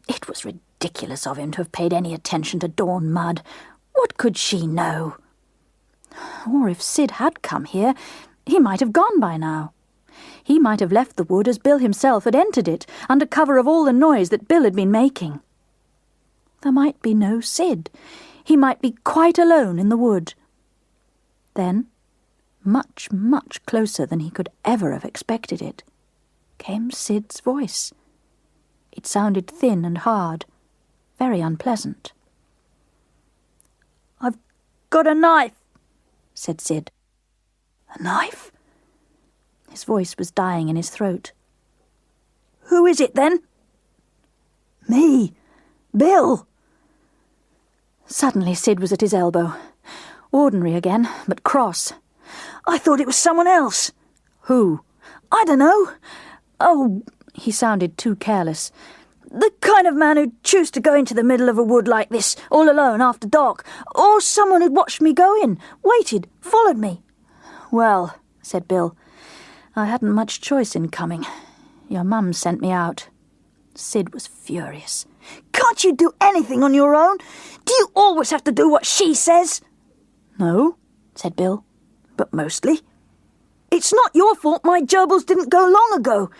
It was ridiculous of him to have paid any attention to Dawn Mud. What could she know? Or if Sid had come here, he might have gone by now. He might have left the wood as Bill himself had entered it, under cover of all the noise that Bill had been making. There might be no Sid. He might be quite alone in the wood. Then, much, much closer than he could ever have expected it, came Sid's voice. It sounded thin and hard, very unpleasant. "I've got a knife," said Sid. "A knife?" His voice was dying in his throat. "Who is it, then?" "Me. Bill." Suddenly Sid was at his elbow. Ordinary again, but cross. "I thought it was someone else." "Who?" "I don't know. Oh," he sounded too careless. "The kind of man who'd choose to go into the middle of a wood like this, all alone after dark. Or someone who'd watched me go in, waited, followed me." "Well," said Bill, "I hadn't much choice in coming. Your mum sent me out." Sid was furious. "Can't you do anything on your own? Do you always have to do what she says?" "No," said Bill, "but mostly." "It's not your fault my gerbils didn't go long ago.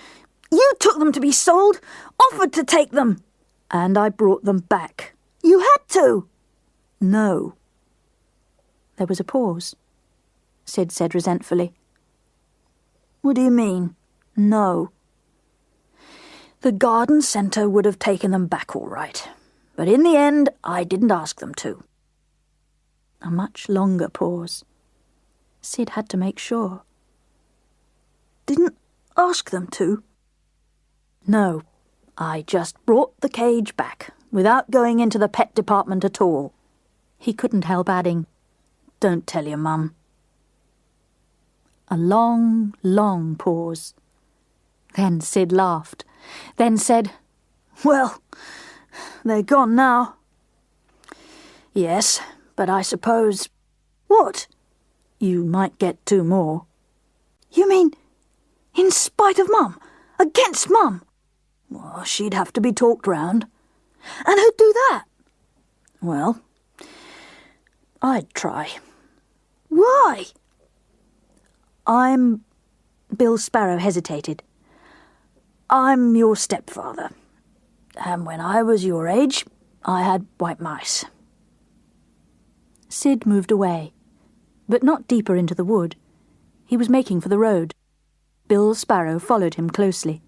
You took them to be sold, offered to take them." "And I brought them back." "You had to." "No." There was a pause. Sid said resentfully, "What do you mean, no?" "The garden centre would have taken them back all right, but in the end I didn't ask them to." A much longer pause. Sid had to make sure. "Didn't ask them to?" "No, I just brought the cage back, without going into the pet department at all." He couldn't help adding, "Don't tell your mum." A long, long pause. Then Sid laughed, then said, "Well, they're gone now." "Yes, but I suppose—" "What?" "You might get 2 more." "You mean, in spite of Mum? Against Mum?" "Well, she'd have to be talked round." "And who'd do that?" "Well, I'd try." "Why?" Bill Sparrow hesitated. "I'm your stepfather, and when I was your age, I had white mice." Sid moved away, but not deeper into the wood. He was making for the road. Bill Sparrow followed him closely.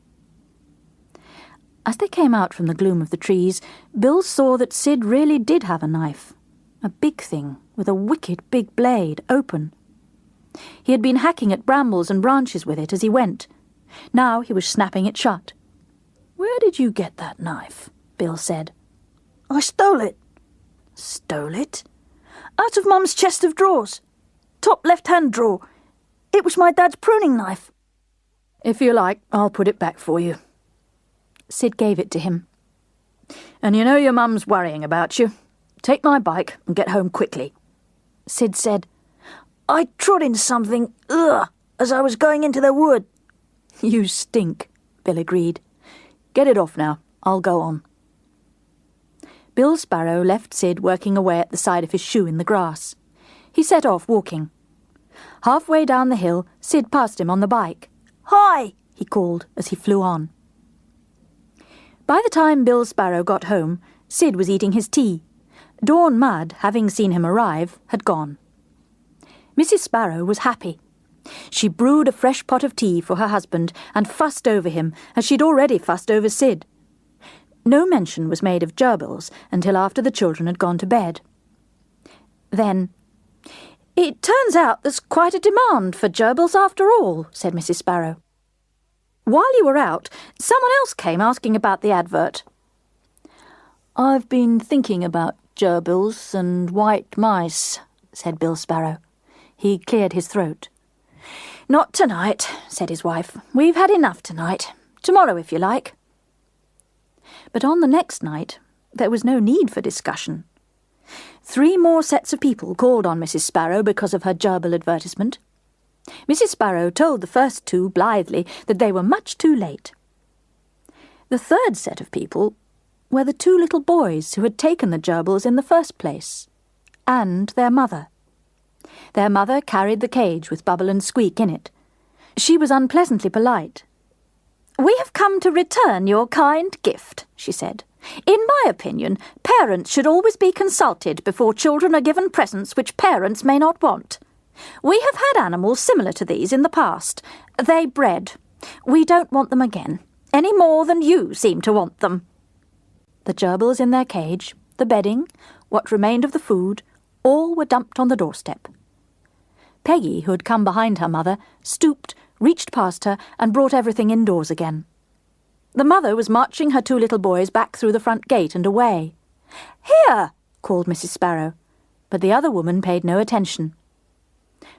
As they came out from the gloom of the trees, Bill saw that Sid really did have a knife, a big thing with a wicked big blade, open. He had been hacking at brambles and branches with it as he went. Now he was snapping it shut. "Where did you get that knife?" Bill said. "I stole it." "Stole it?" "Out of Mum's chest of drawers. Top left-hand drawer. It was my dad's pruning knife." "If you like, I'll put it back for you." Sid gave it to him. "And you know your mum's worrying about you. Take my bike and get home quickly." Sid said, "I trod in something, as I was going into the wood." "You stink," Bill agreed. "Get it off now. I'll go on." Bill Sparrow left Sid working away at the side of his shoe in the grass. He set off walking. Halfway down the hill, Sid passed him on the bike. "Hi!" he called as he flew on. By the time Bill Sparrow got home, Sid was eating his tea. Dawn Mudd, having seen him arrive, had gone. Mrs. Sparrow was happy. She brewed a fresh pot of tea for her husband and fussed over him as she'd already fussed over Sid. No mention was made of gerbils until after the children had gone to bed. Then, "It turns out there's quite a demand for gerbils after all," said Mrs. Sparrow. "While you were out, someone else came asking about the advert." "I've been thinking about gerbils and white mice," said Bill Sparrow. He cleared his throat. "Not tonight," said his wife. "We've had enough tonight. Tomorrow, if you like." But on the next night, there was no need for discussion. 3 more sets of people called on Mrs. Sparrow because of her gerbil advertisement. Mrs. Sparrow told the first 2 blithely that they were much too late. The 3rd set of people were the 2 little boys who had taken the gerbils in the first place, and their mother. Their mother carried the cage with Bubble and Squeak in it. She was unpleasantly polite. "We have come to return your kind gift," she said. "In my opinion, parents should always be consulted before children are given presents which parents may not want." "We have had animals similar to these in the past. They bred. We don't want them again, any more than you seem to want them." The gerbils in their cage, the bedding, what remained of the food, all were dumped on the doorstep. Peggy, who had come behind her mother, stooped, reached past her, and brought everything indoors again. The mother was marching her two little boys back through the front gate and away. "Here!" called Mrs. Sparrow, but the other woman paid no attention.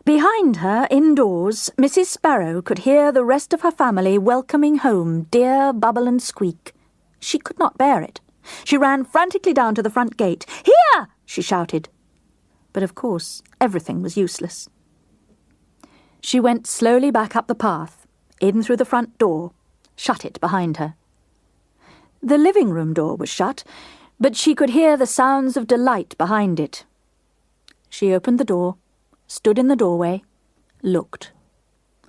Behind her, indoors, Mrs. Sparrow could hear the rest of her family welcoming home dear Bubble and Squeak. She could not bear it. She ran frantically down to the front gate. "Here!" she shouted. But of course, everything was useless. She went slowly back up the path, in through the front door, shut it behind her. The living room door was shut, but she could hear the sounds of delight behind it. She opened the door, stood in the doorway, looked.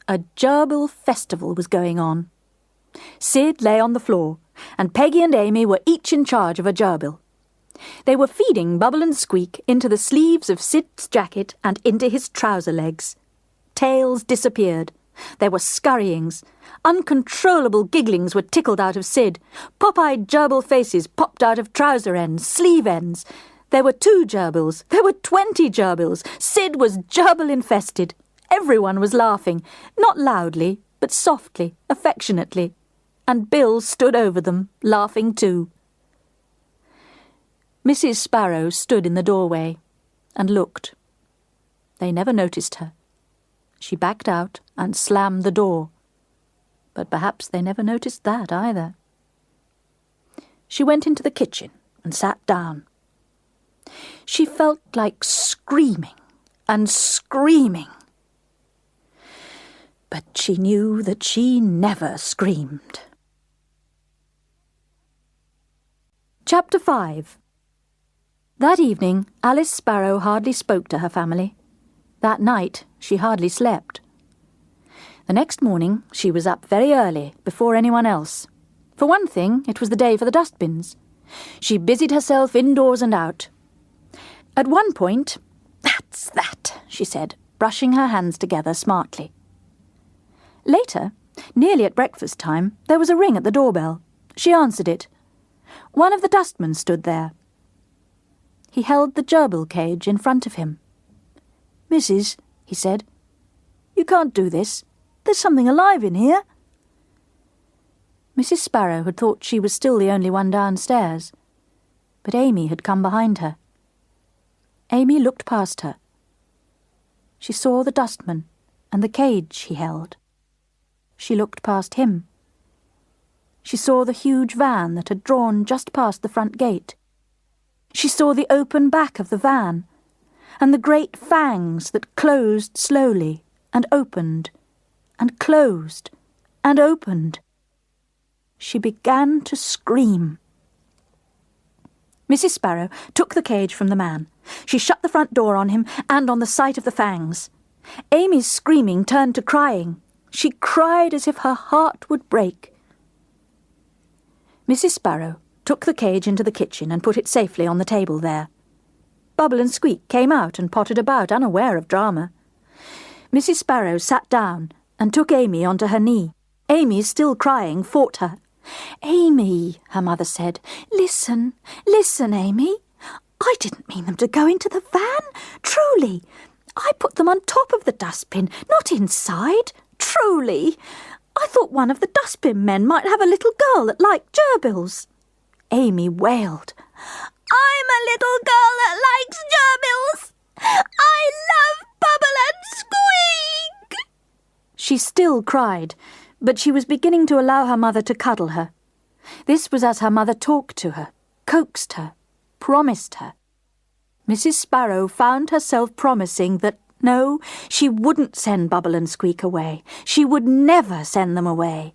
A gerbil festival was going on. Sid lay on the floor, and Peggy and Amy were each in charge of a gerbil. They were feeding Bubble and Squeak into the sleeves of Sid's jacket and into his trouser legs. Tails disappeared. There were scurryings. Uncontrollable gigglings were tickled out of Sid. Pop-eyed gerbil faces popped out of trouser ends, sleeve ends. There were 2 gerbils. There were 20 gerbils. Sid was gerbil-infested. Everyone was laughing, not loudly, but softly, affectionately. And Bill stood over them, laughing too. Mrs. Sparrow stood in the doorway and looked. They never noticed her. She backed out and slammed the door. But perhaps they never noticed that either. She went into the kitchen and sat down. She felt like screaming and screaming. But she knew that she never screamed. Chapter 5. That evening, Alice Sparrow hardly spoke to her family. That night, she hardly slept. The next morning, she was up very early, before anyone else. For one thing, it was the day for the dustbins. She busied herself indoors and out. At one point, "That's that," she said, brushing her hands together smartly. Later, nearly at breakfast time, there was a ring at the doorbell. She answered it. One of the dustmen stood there. He held the gerbil cage in front of him. "Missus," he said, "you can't do this. There's something alive in here." Mrs. Sparrow had thought she was still the only one downstairs, but Amy had come behind her. Amy looked past her. She saw the dustman and the cage he held. She looked past him. She saw the huge van that had drawn just past the front gate. She saw the open back of the van, and the great fangs that closed slowly and opened, and closed and opened. She began to scream. Mrs. Sparrow took the cage from the man. She shut the front door on him and on the sight of the fangs. Amy's screaming turned to crying. She cried as if her heart would break. Mrs. Sparrow took the cage into the kitchen and put it safely on the table there. Bubble and Squeak came out and pottered about, unaware of drama. Mrs. Sparrow sat down and took Amy onto her knee. Amy, still crying, fought her. "Amy," her mother said, "listen, Amy. I didn't mean them to go into the van, truly. I put them on top of the dustbin, not inside, truly. I thought one of the dustbin men might have a little girl that liked gerbils." Amy wailed. "I'm a little girl that likes gerbils. I love Bubble and Squeak." She still cried, but she was beginning to allow her mother to cuddle her. This was as her mother talked to her, coaxed her, promised her. Mrs. Sparrow found herself promising that no, she wouldn't send Bubble and Squeak away. She would never send them away.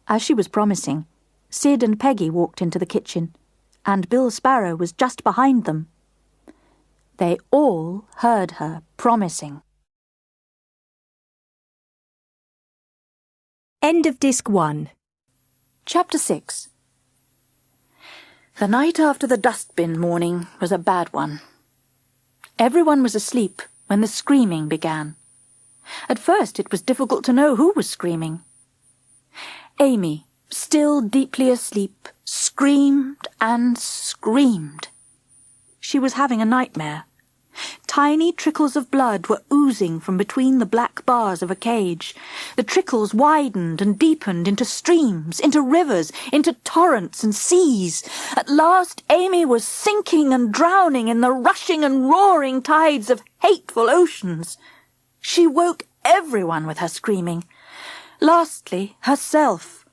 As she was promising, Sid and Peggy walked into the kitchen, and Bill Sparrow was just behind them. They all heard her promising. End of Disc 1. Chapter 6. The night after the dustbin morning was a bad one. Everyone was asleep when the screaming began. At first it was difficult to know who was screaming. Amy, still deeply asleep, screamed and screamed. She was having a nightmare. Tiny trickles of blood were oozing from between the black bars of a cage. The trickles widened and deepened into streams, into rivers, into torrents and seas. At last Amy was sinking and drowning in the rushing and roaring tides of hateful oceans. She woke everyone with her screaming. Lastly, herself.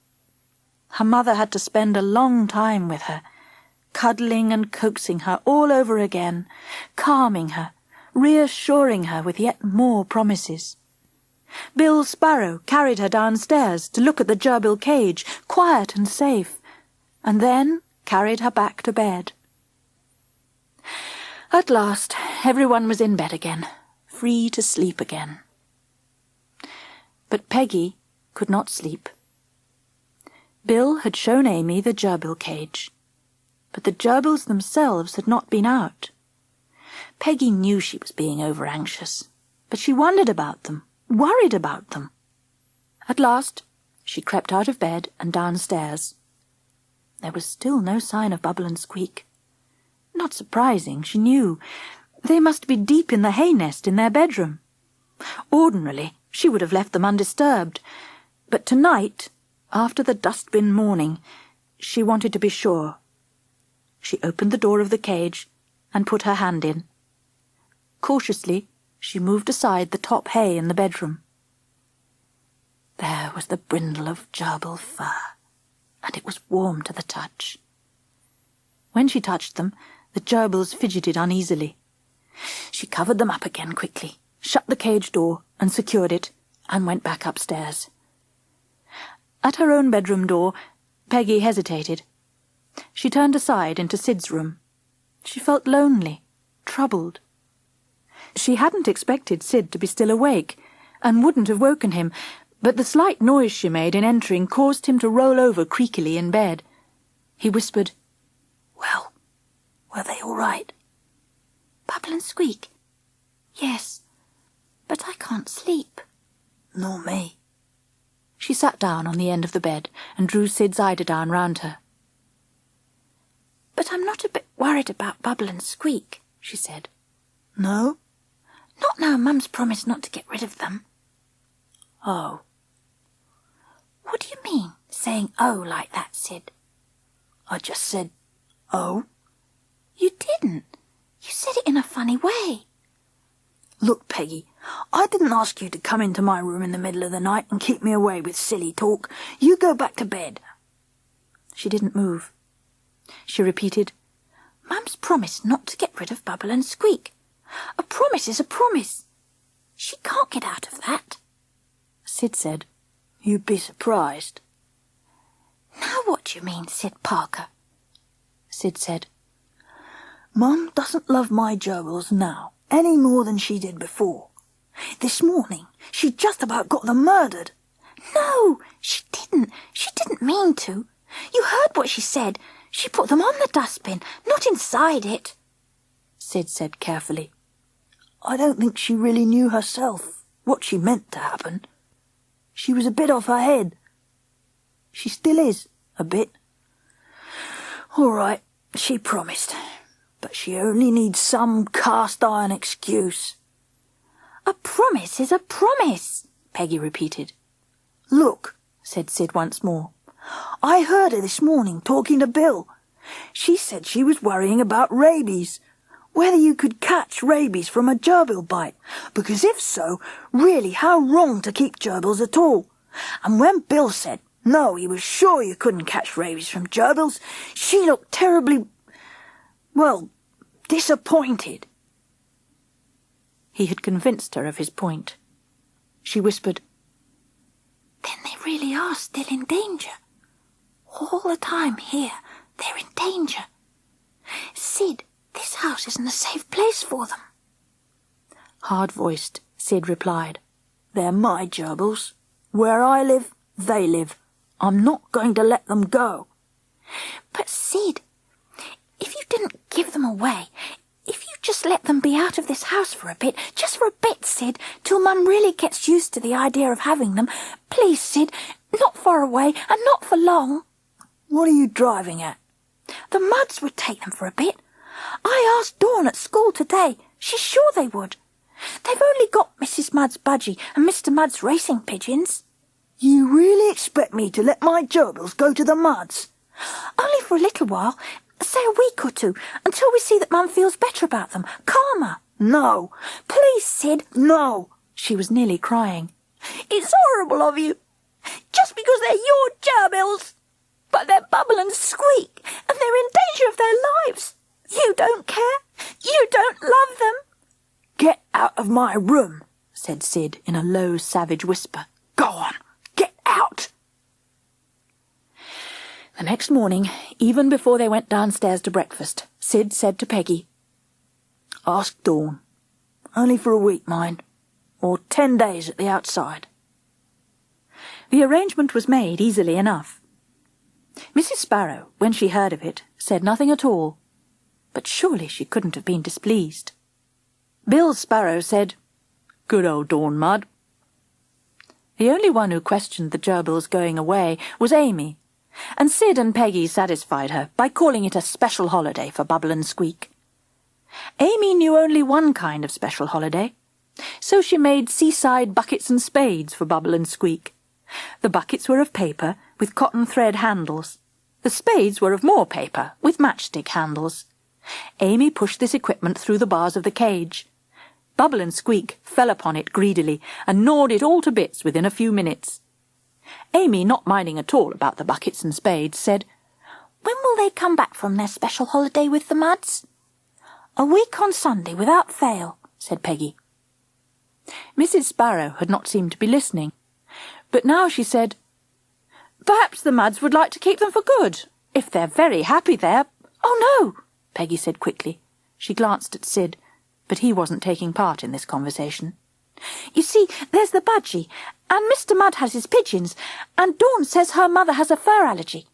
Her mother had to spend a long time with her, cuddling and coaxing her all over again, calming her, reassuring her with yet more promises. Bill Sparrow carried her downstairs to look at the gerbil cage, quiet and safe, and then carried her back to bed. At last, everyone was in bed again, free to sleep again. But Peggy could not sleep. Bill had shown Amy the gerbil cage, but the gerbils themselves had not been out. Peggy knew she was being over-anxious, but she wondered about them, worried about them. At last, she crept out of bed and downstairs. There was still no sign of Bubble and Squeak. Not surprising, she knew. They must be deep in the hay nest in their bedroom. Ordinarily, she would have left them undisturbed, but tonight, after the dustbin morning, she wanted to be sure. She opened the door of the cage and put her hand in. Cautiously, she moved aside the top hay in the bedroom. There was the brindle of gerbil fur, and it was warm to the touch. When she touched them, the gerbils fidgeted uneasily. She covered them up again quickly, shut the cage door and secured it, and went back upstairs. At her own bedroom door, Peggy hesitated. She turned aside into Sid's room. She felt lonely, troubled. She hadn't expected Sid to be still awake, and wouldn't have woken him, but the slight noise she made in entering caused him to roll over creakily in bed. He whispered, "Well, were they all right?" "Bubble and Squeak?" "Yes, but I can't sleep." "Nor me." She sat down on the end of the bed and drew Sid's eiderdown round her. "But I'm not a bit worried about Bubble and Squeak," she said. "No?" "Not now Mum's promised not to get rid of them." "Oh." "What do you mean, saying oh like that, Sid?" "I just said, oh." "You didn't. You said it in a funny way." "Look, Peggy, I didn't ask you to come into my room in the middle of the night and keep me away with silly talk. You go back to bed." She didn't move. She repeated, "Mum's promised not to get rid of Bubble and Squeak. A promise is a promise. She can't get out of that." Sid said, "You'd be surprised." "Now what do you mean, Sid Parker?" Sid said, "Mum doesn't love my gerbils now, any more than she did before. This morning she just about got them murdered." "No, she didn't. She didn't mean to. You heard what she said. She put them on the dustbin, not inside it," Sid said carefully. "I don't think she really knew herself what she meant to happen. She was a bit off her head. She still is, a bit. All right, she promised, but she only needs some cast-iron excuse." "A promise is a promise," Peggy repeated. "Look," said Sid once more. "I heard her this morning talking to Bill. She said she was worrying about rabies, whether you could catch rabies from a gerbil bite, because if so, really how wrong to keep gerbils at all. And when Bill said, no, he was sure you couldn't catch rabies from gerbils, she looked terribly, well, disappointed." He had convinced her of his point. She whispered, "Then they really are still in danger. All the time here, they're in danger. Sid, this house isn't a safe place for them." Hard-voiced, Sid replied, "They're my gerbils. Where I live, they live. I'm not going to let them go." "But Sid, if you didn't give them away, if you just let them be out of this house for a bit. Just for a bit, Sid, till Mum really gets used to the idea of having them. Please, Sid, not far away and not for long. What are you driving at? The Mudds would take them for a bit. I asked Dawn at school today. She's sure they would. They've only got Mrs. Mudd's budgie and Mr. Mudd's racing pigeons. You really expect me to let my gerbils go to the Mudds? Only for a little while, say a week or two, until we see that Mum feels better about them, calmer. No. Please, Sid. No. She was nearly crying. It's horrible of you. Just because they're your gerbils. But they're Bubble and Squeak, and they're in danger of their lives. You don't care. You don't love them. Get out of my room, said Sid in a low, savage whisper. Go on. Get out. The next morning, even before they went downstairs to breakfast, Sid said to Peggy, Ask Dawn. Only for a week, mind. Or 10 days at the outside. The arrangement was made easily enough. Mrs. Sparrow, when she heard of it, said nothing at all, but surely she couldn't have been displeased. Bill Sparrow said, Good old Dawn Mudd. The only one who questioned the gerbils going away was Amy, and Sid and Peggy satisfied her by calling it a special holiday for Bubble and Squeak. Amy knew only one kind of special holiday, so she made seaside buckets and spades for Bubble and Squeak. The buckets were of paper, with cotton thread handles. The spades were of more paper, with matchstick handles. Amy pushed this equipment through the bars of the cage. Bubble and Squeak fell upon it greedily and gnawed it all to bits within a few minutes. Amy, not minding at all about the buckets and spades, said, When will they come back from their special holiday with the Mudds? A week on Sunday, without fail, said Peggy. Mrs. Sparrow had not seemed to be listening, but now she said, Perhaps the Mudds would like to keep them for good, if they're very happy there. Oh, no, Peggy said quickly. She glanced at Sid, but he wasn't taking part in this conversation. You see, there's the budgie, and Mr. Mudd has his pigeons, and Dawn says her mother has a fur allergy.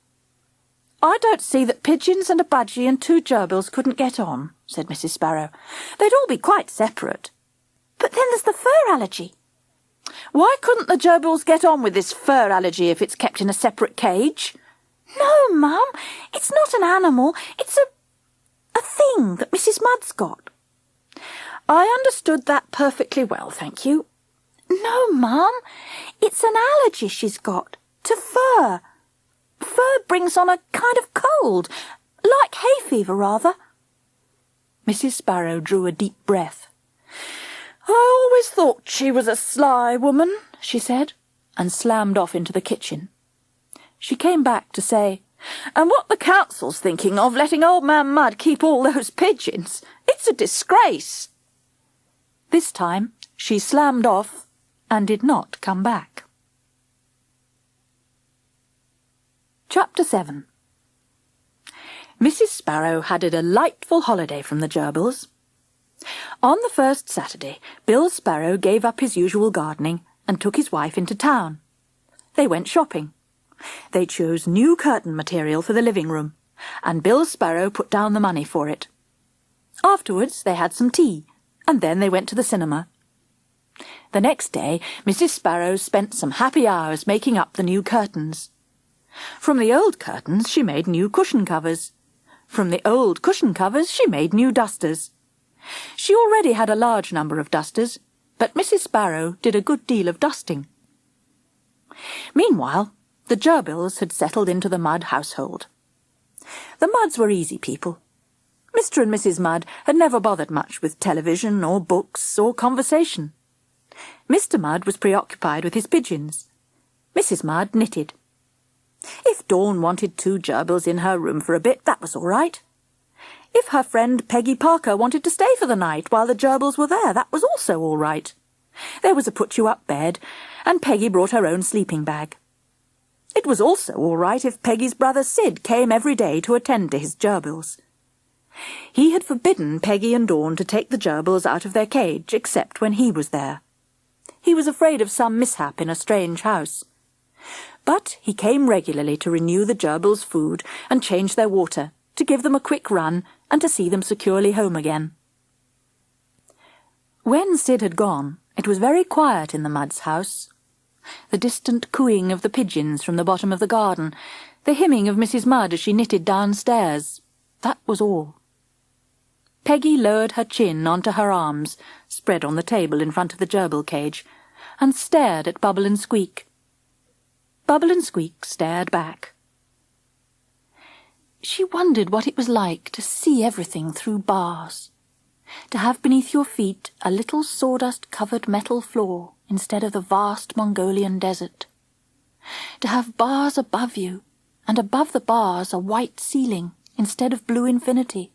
I don't see that pigeons and a budgie and 2 gerbils couldn't get on, said Mrs. Sparrow. They'd all be quite separate. But then there's the fur allergy. Why couldn't the gerbils get on with this fur allergy if it's kept in a separate cage? No, Mum, it's not an animal. It's a thing that Mrs. Mudd's got. I understood that perfectly well, thank you. No, Mum, it's an allergy she's got to fur. Fur brings on a kind of cold, like hay fever, rather. Mrs. Sparrow drew a deep breath. I always thought she was a sly woman, she said, and slammed off into the kitchen. She came back to say, And what the council's thinking of letting old man Mudd keep all those pigeons? It's a disgrace. This time she slammed off and did not come back. Chapter 7. Mrs. Sparrow had a delightful holiday from the gerbils. On the first Saturday, Bill Sparrow gave up his usual gardening and took his wife into town. They went shopping. They chose new curtain material for the living room, and Bill Sparrow put down the money for it. Afterwards they had some tea, and then they went to the cinema. The next day, Mrs. Sparrow spent some happy hours making up the new curtains. From the old curtains she made new cushion covers. From the old cushion covers she made new dusters. She already had a large number of dusters, but Mrs. Sparrow did a good deal of dusting. Meanwhile, the gerbils had settled into the Mudd household. The Mudds were easy people. Mr. and Mrs. Mudd had never bothered much with television or books or conversation. Mr. Mudd was preoccupied with his pigeons. Mrs. Mudd knitted. If Dawn wanted 2 gerbils in her room for a bit, that was all right. If her friend Peggy Parker wanted to stay for the night while the gerbils were there, that was also all right. There was a put-you-up bed, and Peggy brought her own sleeping bag. It was also all right if Peggy's brother Sid came every day to attend to his gerbils. He had forbidden Peggy and Dawn to take the gerbils out of their cage except when he was there. He was afraid of some mishap in a strange house. But he came regularly to renew the gerbils' food and change their water, to give them a quick run and to see them securely home again. When Sid had gone, it was very quiet in the Mudds' house. The distant cooing of the pigeons from the bottom of the garden, the hymning of Mrs. Mudd as she knitted downstairs, that was all. Peggy lowered her chin onto her arms, spread on the table in front of the gerbil cage, and stared at Bubble and Squeak. Bubble and Squeak stared back. She wondered what it was like to see everything through bars, to have beneath your feet a little sawdust-covered metal floor instead of the vast Mongolian desert, to have bars above you, and above the bars a white ceiling instead of blue infinity.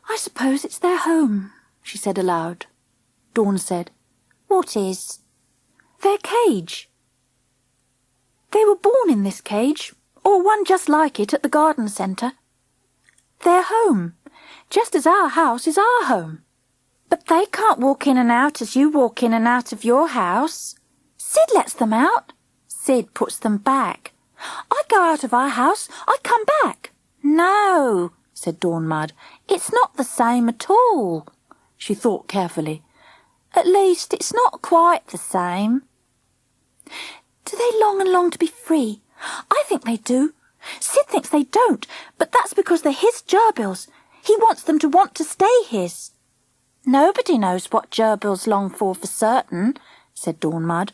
"I suppose it's their home," she said aloud. Dawn said, "What is?" "Their cage. They were born in this cage, or one just like it at the garden centre. Their home, just as our house is our home." "But they can't walk in and out as you walk in and out of your house. Sid lets them out. Sid puts them back. I go out of our house, I come back." "No," said Dawn Mudd, "it's not the same at all." She thought carefully. "At least, it's not quite the same." "Do they long to be free?" "I think they do. Sid thinks they don't, but that's because they're his gerbils. He wants them to want to stay his." "Nobody knows what gerbils long for certain," said Dawn Mudd.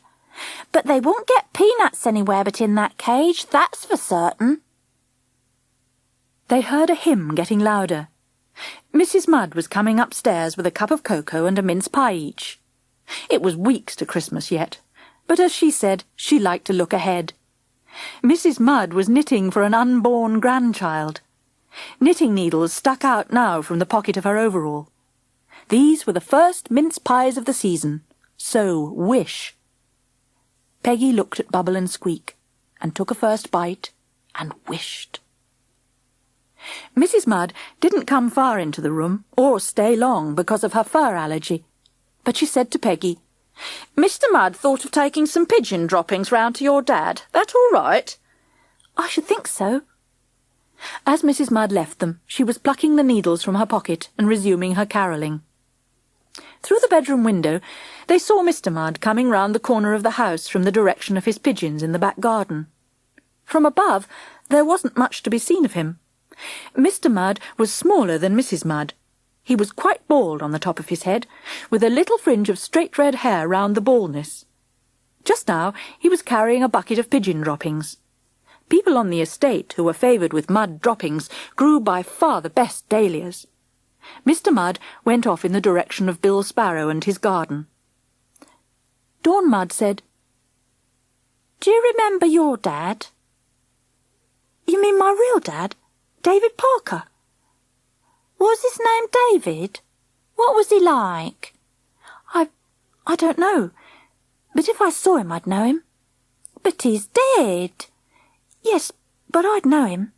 "But they won't get peanuts anywhere but in that cage, that's for certain." They heard a hymn getting louder. Mrs. Mudd was coming upstairs with a cup of cocoa and a mince pie each. It was weeks to Christmas yet, but as she said, she liked to look ahead. Mrs. Mudd was knitting for an unborn grandchild. Knitting needles stuck out now from the pocket of her overall. These were the first mince pies of the season, so wish. Peggy looked at Bubble and Squeak, and took a first bite, and wished. Mrs. Mudd didn't come far into the room, or stay long because of her fur allergy, but she said to Peggy, "Mr. Mudd thought of taking some pigeon droppings round to your dad. That all right?" "I should think so." As Mrs. Mudd left them, she was plucking the needles from her pocket and resuming her carolling. Through the bedroom window, they saw Mr. Mudd coming round the corner of the house from the direction of his pigeons in the back garden. From above, there wasn't much to be seen of him. Mr. Mudd was smaller than Mrs. Mudd. He was quite bald on the top of his head, with a little fringe of straight red hair round the baldness. Just now he was carrying a bucket of pigeon droppings. People on the estate who were favoured with mud droppings grew by far the best dahlias. Mr. Mudd went off in the direction of Bill Sparrow and his garden. Dawn Mudd said, "Do you remember your dad?" "You mean my real dad? David Parker?" "Was his name David? What was he like?" I don't know, but if I saw him I'd know him." "But he's dead." "Yes, but I'd know him."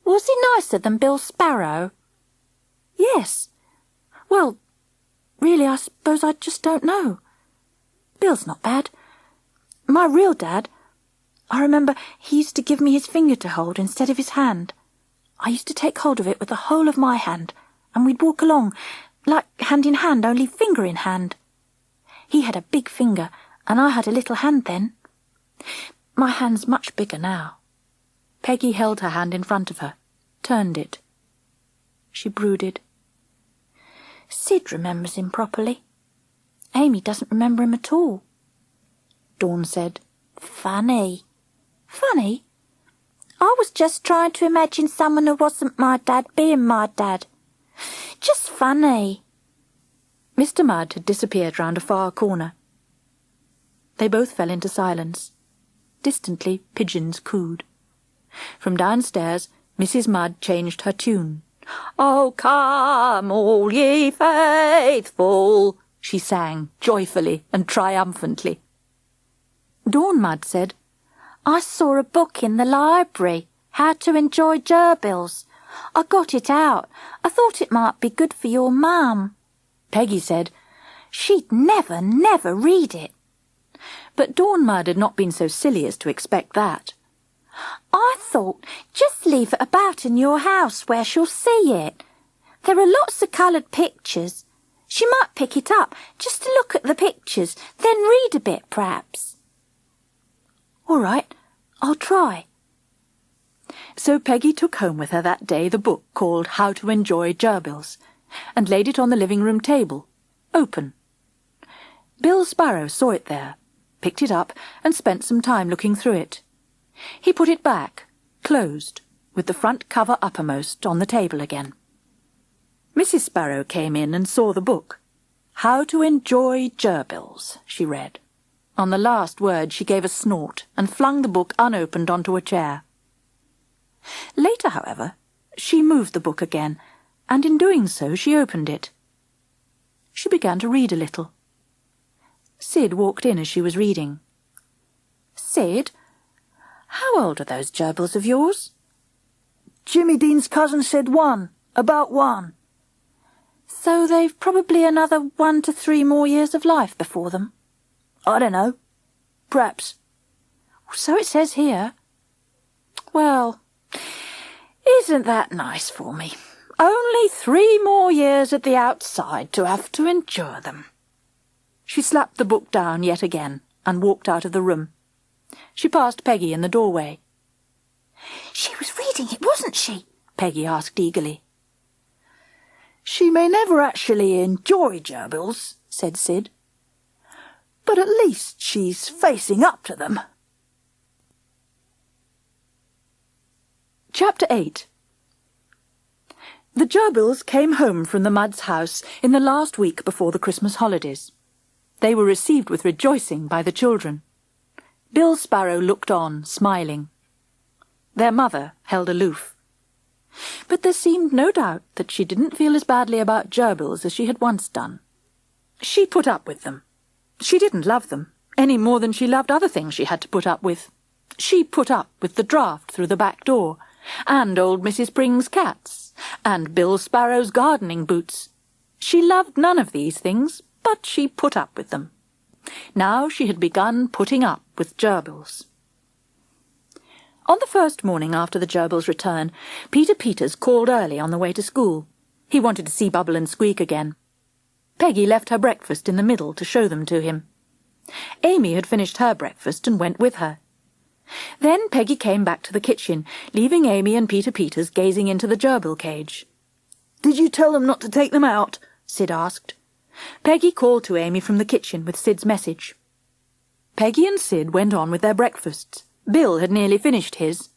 "Was he nicer than Bill Sparrow?" "Yes. Well, really, I suppose I just don't know. Bill's not bad. My real dad, I remember he used to give me his finger to hold instead of his hand. I used to take hold of it with the whole of my hand, and we'd walk along, like hand in hand, only finger in hand. He had a big finger, and I had a little hand then. My hand's much bigger now." Peggy held her hand in front of her, turned it. She brooded. "Sid remembers him properly. Amy doesn't remember him at all." Dawn said, "Funny." "Funny? I was just trying to imagine someone who wasn't my dad being my dad. Just funny." Mr. Mudd had disappeared round a far corner. They both fell into silence. Distantly, pigeons cooed. From downstairs, Mrs. Mudd changed her tune. "Oh, come, all ye faithful," she sang, joyfully and triumphantly. Dawn Mudd said, "I saw a book in the library, How to Enjoy Gerbils. I got it out. I thought it might be good for your mum." Peggy said, "She'd never read it." But Dawn Mudd had not been so silly as to expect that. "I thought, just leave it about in your house where she'll see it. There are lots of coloured pictures. She might pick it up, just to look at the pictures, then read a bit, perhaps. All right, I'll try. So Peggy took home with her that day the book called How to Enjoy Gerbils, and laid it on the living-room table, open. Bill Sparrow saw it there, picked it up, and spent some time looking through it. He put it back, closed, with the front cover uppermost on the table again. Mrs. Sparrow came in and saw the book. How to Enjoy Gerbils, she read. On the last word she gave a snort and flung the book unopened onto a chair. Later, however, she moved the book again, and in doing so she opened it. She began to read a little. Sid walked in as she was reading. "Sid, how old are those gerbils of yours?" Jimmy Dean's cousin said 1, about 1. "So they've probably another 1 to 3 more years of life before them." I don't know. Perhaps. "So it says here." "Well, isn't that nice for me? Only 3 more years at the outside to have to endure them." She slapped the book down yet again and walked out of the room. She passed Peggy in the doorway. She was reading it, wasn't she? Peggy asked eagerly. She may never actually enjoy gerbils, said Sid, but at least she's facing up to them. Chapter 8. The gerbils came home from the Mudd's house in the last week before the Christmas holidays. They were received with rejoicing by the children. Bill Sparrow looked on, smiling. Their mother held aloof. But there seemed no doubt that she didn't feel as badly about gerbils as she had once done. She put up with them. She didn't love them, any more than she loved other things she had to put up with. She put up with the draft through the back door, and old Mrs. Spring's cats, and Bill Sparrow's gardening boots. She loved none of these things, but she put up with them. Now she had begun putting up with gerbils. On the first morning after the gerbils' return, Peter Peters called early on the way to school. He wanted to see Bubble and Squeak again. Peggy left her breakfast in the middle to show them to him. Amy had finished her breakfast and went with her. Then Peggy came back to the kitchen, leaving Amy and Peter Peters gazing into the gerbil cage. "Did you tell them not to take them out?" Sid asked. Peggy called to Amy from the kitchen with Sid's message. Peggy and Sid went on with their breakfasts. Bill had nearly finished his.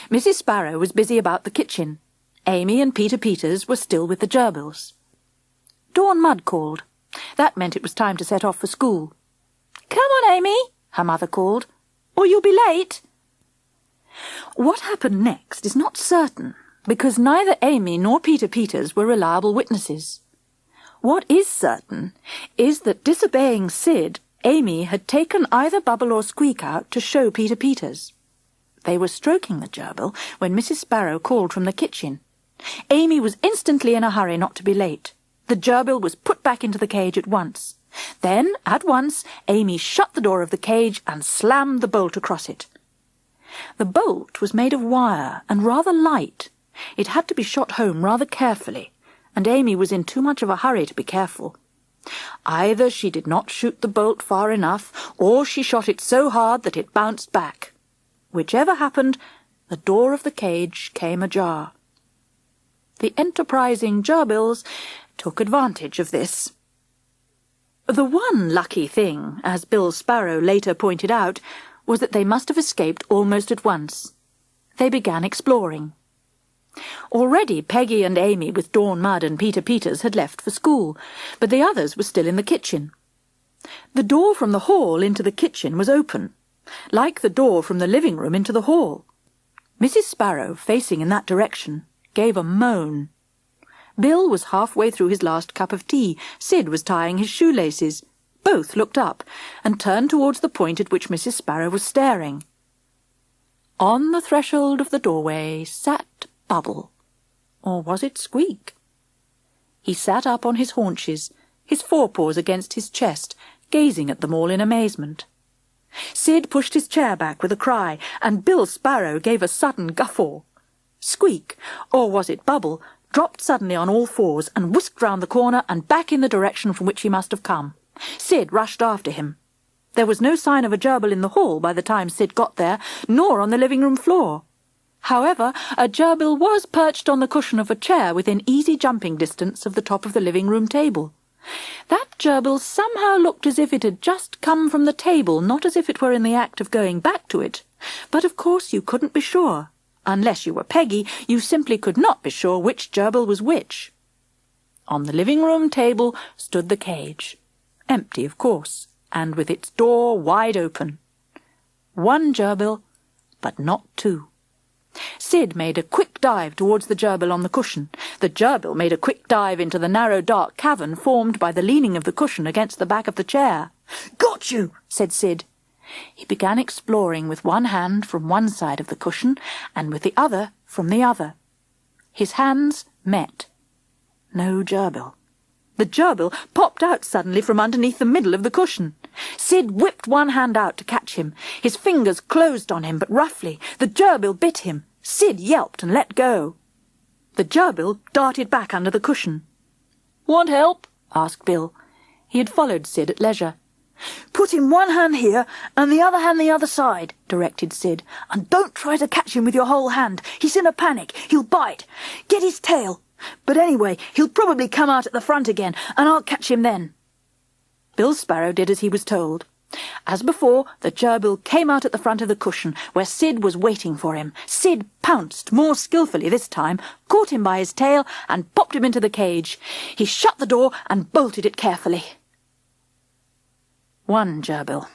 Mrs. Sparrow was busy about the kitchen. Amy and Peter Peters were still with the gerbils. Dawn Mudd called. That meant it was time to set off for school. "Come on, Amy," her mother called, "or you'll be late." What happened next is not certain, because neither Amy nor Peter Peters were reliable witnesses. What is certain is that, disobeying Sid, Amy had taken either Bubble or Squeak out to show Peter Peters. They were stroking the gerbil when Mrs. Sparrow called from the kitchen. Amy was instantly in a hurry not to be late. The gerbil was put back into the cage at once. Then, at once, Amy shut the door of the cage and slammed the bolt across it. The bolt was made of wire and rather light. It had to be shot home rather carefully, and Amy was in too much of a hurry to be careful. Either she did not shoot the bolt far enough, or she shot it so hard that it bounced back. Whichever happened, the door of the cage came ajar. The enterprising gerbils took advantage of this. The one lucky thing, as Bill Sparrow later pointed out, was that they must have escaped almost at once. They began exploring. Already Peggy and Amy with Dawn Mudd and Peter Peters had left for school, but the others were still in the kitchen. The door from the hall into the kitchen was open, like the door from the living room into the hall. Mrs. Sparrow, facing in that direction, gave a moan. Bill was halfway through his last cup of tea. Sid was tying his shoelaces. Both looked up and turned towards the point at which Mrs. Sparrow was staring. On the threshold of the doorway sat Bubble. Or was it Squeak? He sat up on his haunches, his forepaws against his chest, gazing at them all in amazement. Sid pushed his chair back with a cry, and Bill Sparrow gave a sudden guffaw. Squeak, or was it Bubble, dropped suddenly on all fours and whisked round the corner and back in the direction from which he must have come. Sid rushed after him. There was no sign of a gerbil in the hall by the time Sid got there, nor on the living-room floor. However, a gerbil was perched on the cushion of a chair within easy jumping distance of the top of the living-room table. That gerbil somehow looked as if it had just come from the table, not as if it were in the act of going back to it. But of course you couldn't be sure. Unless you were Peggy, you simply could not be sure which gerbil was which. On the living-room table stood the cage. Empty, of course, and with its door wide open. One gerbil, but not two. Sid made a quick dive towards the gerbil on the cushion. The gerbil made a quick dive into the narrow dark cavern formed by the leaning of the cushion against the back of the chair. "Got you," said Sid. He began exploring with one hand from one side of the cushion and with the other from the other. His hands met. No gerbil. The gerbil popped out suddenly from underneath the middle of the cushion. Sid whipped one hand out to catch him. His fingers closed on him, but roughly. The gerbil bit him. Sid yelped and let go. The gerbil darted back under the cushion. "Want help?" asked Bill. He had followed Sid at leisure. "Put in one hand here and the other hand the other side," directed Sid. "And don't try to catch him with your whole hand. He's in a panic. He'll bite. Get his tail. But anyway, he'll probably come out at the front again, and I'll catch him then." Bill Sparrow did as he was told. As before, the gerbil came out at the front of the cushion, where Sid was waiting for him. Sid pounced, more skillfully this time, caught him by his tail, and popped him into the cage. He shut the door and bolted it carefully. One gerbil,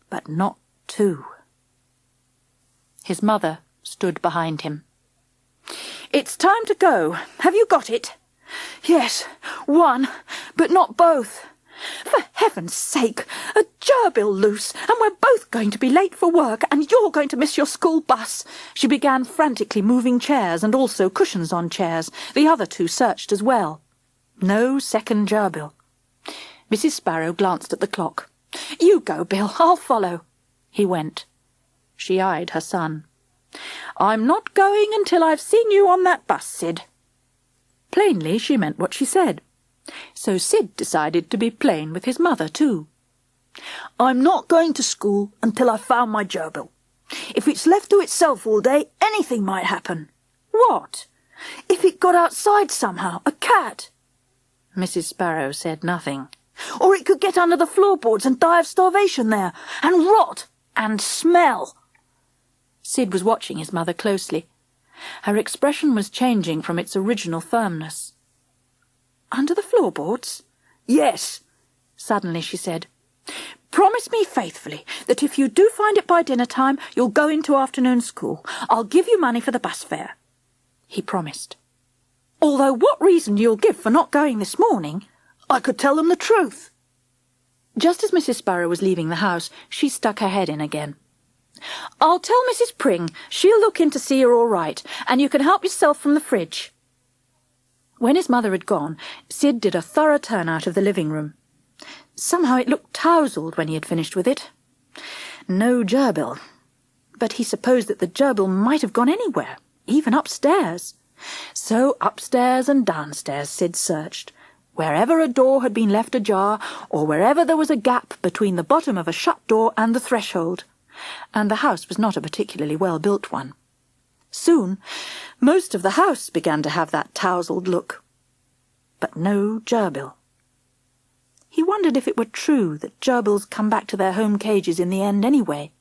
but not two. His mother stood behind him. "It's time to go. Have you got it?" "Yes, one, but not both." "For heaven's sake, a gerbil loose, and we're both going to be late for work, and you're going to miss your school bus." She began frantically moving chairs and also cushions on chairs. The other two searched as well. No second gerbil. Mrs. Sparrow glanced at the clock. "You go, Bill, I'll follow." He went. She eyed her son. "I'm not going until I've seen you on that bus, Sid." Plainly she meant what she said. So Sid decided to be plain with his mother, too. "I'm not going to school until I've found my gerbil. If it's left to itself all day, anything might happen." "What?" "If it got outside somehow, a cat." Mrs. Sparrow said nothing. "Or it could get under the floorboards and die of starvation there, and rot, and smell." Sid was watching his mother closely. Her expression was changing from its original firmness. "Under the floorboards?" "Yes," suddenly she said. "Promise me faithfully that if you do find it by dinner time, you'll go into afternoon school. I'll give you money for the bus fare." He promised. "Although what reason you'll give for not going this morning—" "I could tell them the truth." Just as Mrs. Sparrow was leaving the house, she stuck her head in again. "I'll tell Mrs. Pring. She'll look in to see you're all right, and you can help yourself from the fridge." When his mother had gone, Sid did a thorough turn out of the living-room. Somehow it looked tousled when he had finished with it. No gerbil. But he supposed that the gerbil might have gone anywhere, even upstairs. So upstairs and downstairs Sid searched, wherever a door had been left ajar, or wherever there was a gap between the bottom of a shut door and the threshold. And the house was not a particularly well-built one. Soon, most of the house began to have that tousled look. But no gerbil. He wondered if it were true that gerbils come back to their home cages in the end anyway.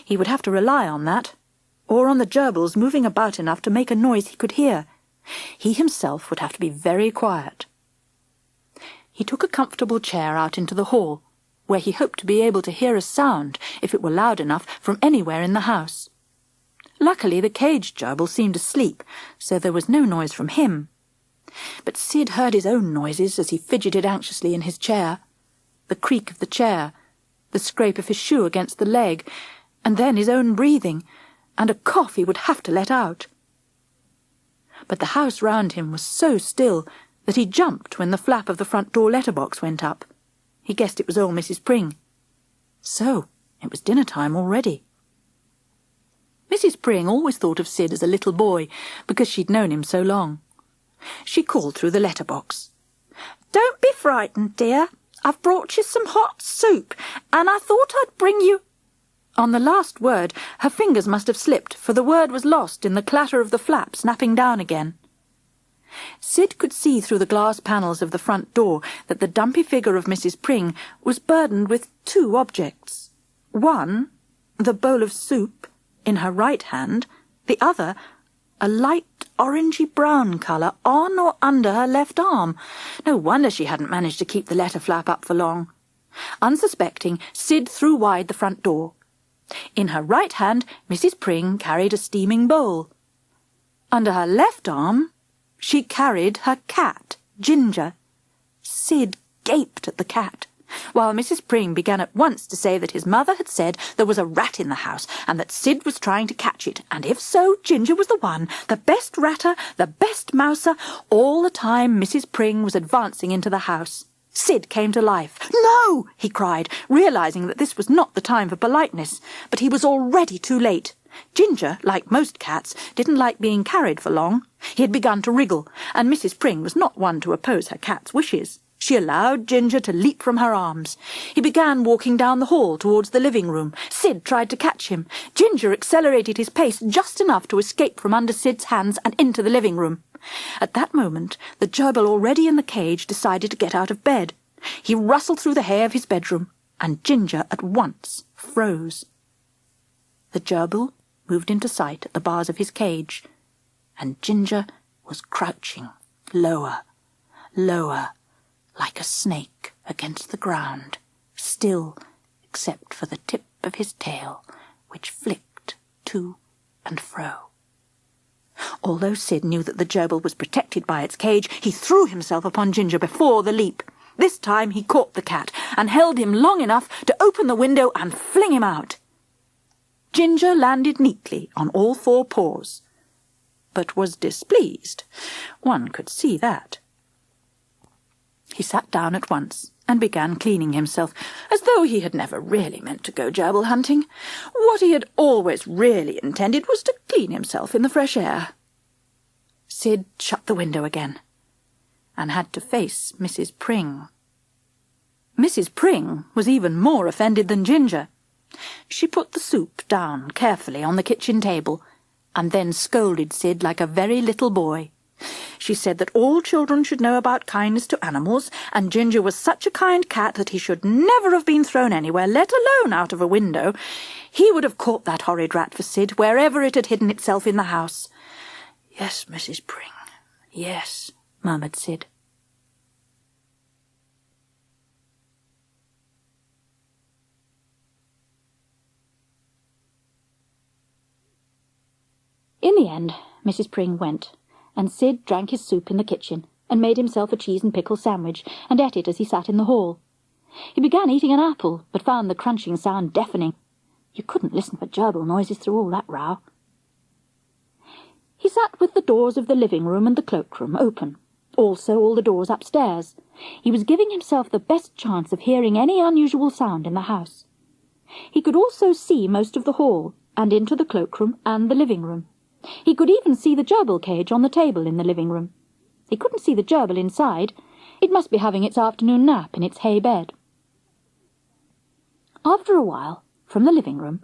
He would have to rely on that, or on the gerbils moving about enough to make a noise he could hear. He himself would have to be very quiet. He took a comfortable chair out into the hall, where he hoped to be able to hear a sound, if it were loud enough, from anywhere in the house. Luckily the caged gerbil seemed asleep, so there was no noise from him. But Sid heard his own noises as he fidgeted anxiously in his chair. The creak of the chair, the scrape of his shoe against the leg, and then his own breathing, and a cough he would have to let out. But the house round him was so still that he jumped when the flap of the front door letterbox went up. He guessed it was old Mrs. Pring. So it was dinner time already. Mrs. Pring always thought of Sid as a little boy, because she'd known him so long. She called through the letterbox. "Don't be frightened, dear. I've brought you some hot soup, and I thought I'd bring you—" On the last word, her fingers must have slipped, for the word was lost in the clatter of the flap snapping down again. Sid could see through the glass panels of the front door that the dumpy figure of Mrs. Pring was burdened with two objects. One, the bowl of soup, in her right hand, the other, a light orangey-brown colour on or under her left arm. No wonder she hadn't managed to keep the letter flap up for long. Unsuspecting, Sid threw wide the front door. In her right hand, Mrs. Pring carried a steaming bowl. Under her left arm, she carried her cat, Ginger. Sid gaped at the cat, while Mrs. Pring began at once to say that his mother had said there was a rat in the house, and that Sid was trying to catch it, and if so, Ginger was the one, the best ratter, the best mouser. All the time Mrs. Pring was advancing into the house. Sid came to life. "No!" he cried, realising that this was not the time for politeness, but he was already too late. Ginger, like most cats, didn't like being carried for long. He had begun to wriggle, and Mrs. Pring was not one to oppose her cat's wishes. She allowed Ginger to leap from her arms. He began walking down the hall towards the living room. Sid tried to catch him. Ginger accelerated his pace just enough to escape from under Sid's hands and into the living room. At that moment, the gerbil already in the cage decided to get out of bed. He rustled through the hay of his bedroom, and Ginger at once froze. The gerbil moved into sight at the bars of his cage, and Ginger was crouching lower, lower, like a snake against the ground, still except for the tip of his tail, which flicked to and fro. Although Sid knew that the gerbil was protected by its cage, he threw himself upon Ginger before the leap. This time he caught the cat and held him long enough to open the window and fling him out. Ginger landed neatly on all four paws, but was displeased. One could see that. He sat down at once and began cleaning himself, as though he had never really meant to go gerbil hunting. What he had always really intended was to clean himself in the fresh air. Sid shut the window again, and had to face Mrs. Pring. Mrs. Pring was even more offended than Ginger. She put the soup down carefully on the kitchen table, and then scolded Sid like a very little boy. She said that all children should know about kindness to animals, and Ginger was such a kind cat that he should never have been thrown anywhere, let alone out of a window. He would have caught that horrid rat for Sid, wherever it had hidden itself in the house. "Yes, Mrs. Pring, yes," murmured Sid. In the end, Mrs. Pring went, and Sid drank his soup in the kitchen, and made himself a cheese and pickle sandwich, and ate it as he sat in the hall. He began eating an apple, but found the crunching sound deafening. You couldn't listen for gerbil noises through all that row. He sat with the doors of the living room and the cloakroom open, also all the doors upstairs. He was giving himself the best chance of hearing any unusual sound in the house. He could also see most of the hall, and into the cloakroom and the living room. He could even see the gerbil cage on the table in the living room. He couldn't see the gerbil inside. It must be having its afternoon nap in its hay bed. After a while, from the living room,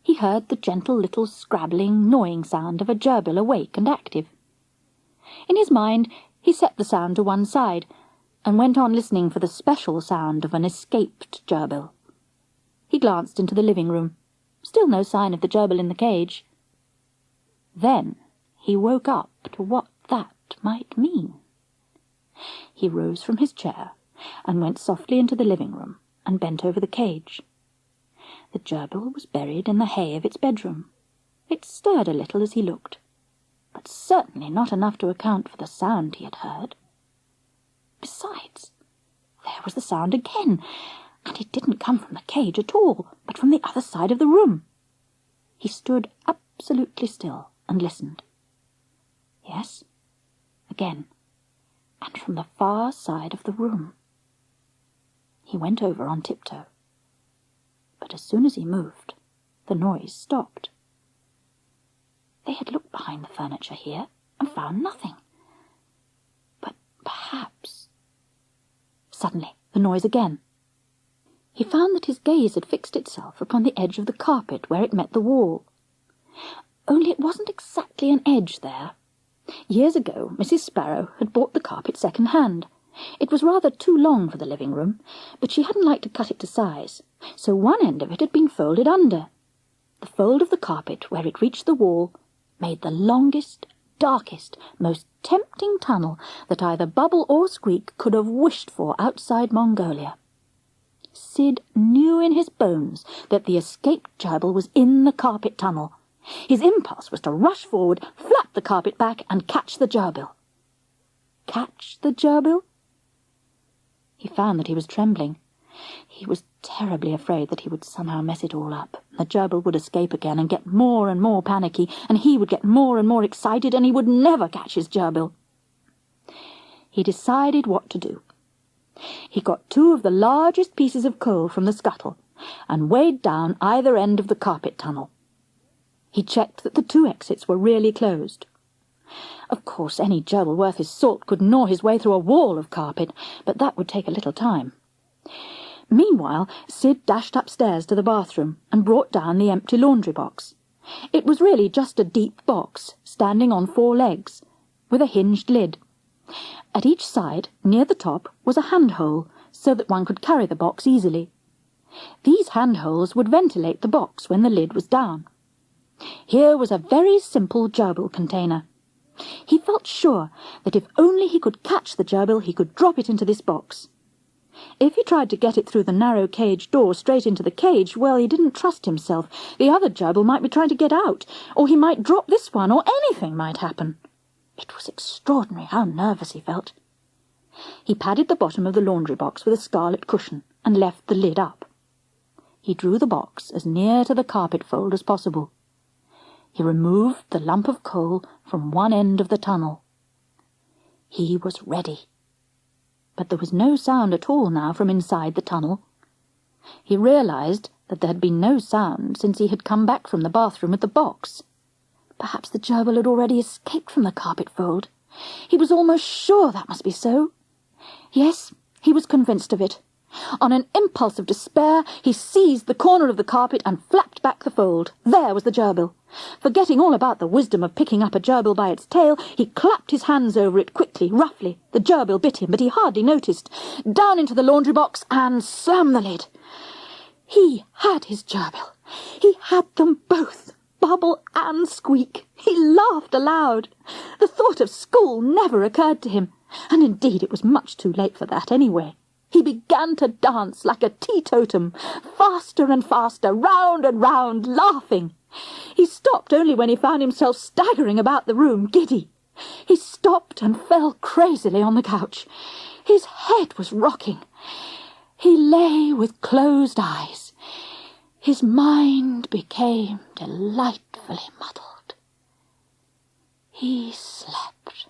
he heard the gentle little scrabbling, gnawing sound of a gerbil awake and active. In his mind, he set the sound to one side, and went on listening for the special sound of an escaped gerbil. He glanced into the living room. Still no sign of the gerbil in the cage. Then he woke up to what that might mean. He rose from his chair and went softly into the living room and bent over the cage. The gerbil was buried in the hay of its bedroom. It stirred a little as he looked, but certainly not enough to account for the sound he had heard. Besides, there was the sound again, and it didn't come from the cage at all, but from the other side of the room. He stood absolutely still and listened. Yes, again, and from the far side of the room. He went over on tiptoe, but as soon as he moved, the noise stopped. They had looked behind the furniture here and found nothing. Suddenly, the noise again. He found that his gaze had fixed itself upon the edge of the carpet where it met the wall. Only it wasn't exactly an edge there. Years ago, Mrs. Sparrow had bought the carpet second-hand. It was rather too long for the living room, but she hadn't liked to cut it to size, so one end of it had been folded under. The fold of the carpet, where it reached the wall, made the longest, darkest, most tempting tunnel that either Bubble or Squeak could have wished for outside Mongolia. Sid knew in his bones that the escaped gerbil was in the carpet tunnel. His impulse was to rush forward, flap the carpet back, and catch the gerbil. Catch the gerbil? He found that he was trembling. He was terribly afraid that he would somehow mess it all up. The gerbil would escape again and get more and more panicky, and he would get more and more excited, and he would never catch his gerbil. He decided what to do. He got 2 of the largest pieces of coal from the scuttle and weighed down either end of the carpet tunnel. He checked that the 2 exits were really closed. Of course, any gerbil worth his salt could gnaw his way through a wall of carpet, but that would take a little time. Meanwhile, Sid dashed upstairs to the bathroom and brought down the empty laundry box. It was really just a deep box, standing on 4 legs, with a hinged lid. At each side, near the top, was a handhole, so that one could carry the box easily. These handholes would ventilate the box when the lid was down. Here was a very simple gerbil container. He felt sure that if only he could catch the gerbil, he could drop it into this box. If he tried to get it through the narrow cage door straight into the cage, well, he didn't trust himself. The other gerbil might be trying to get out, or he might drop this one, or anything might happen. It was extraordinary how nervous he felt. He padded the bottom of the laundry box with a scarlet cushion and left the lid up. He drew the box as near to the carpet fold as possible. He removed the lump of coal from one end of the tunnel. He was ready. But there was no sound at all now from inside the tunnel. He realized that there had been no sound since he had come back from the bathroom with the box. Perhaps the gerbil had already escaped from the carpet fold. He was almost sure that must be so. Yes, he was convinced of it. On an impulse of despair, he seized the corner of the carpet and flapped back the fold. There was the gerbil. Forgetting all about the wisdom of picking up a gerbil by its tail, he clapped his hands over it quickly, roughly. The gerbil bit him, but he hardly noticed. Down into the laundry box and slammed the lid. He had his gerbil. He had them both, Bubble and Squeak. He laughed aloud. The thought of school never occurred to him, and indeed it was much too late for that anyway. He began to dance like a teetotum, faster and faster, round and round, laughing. He stopped only when he found himself staggering about the room, giddy. He stopped and fell crazily on the couch. His head was rocking. He lay with closed eyes. His mind became delightfully muddled. He slept.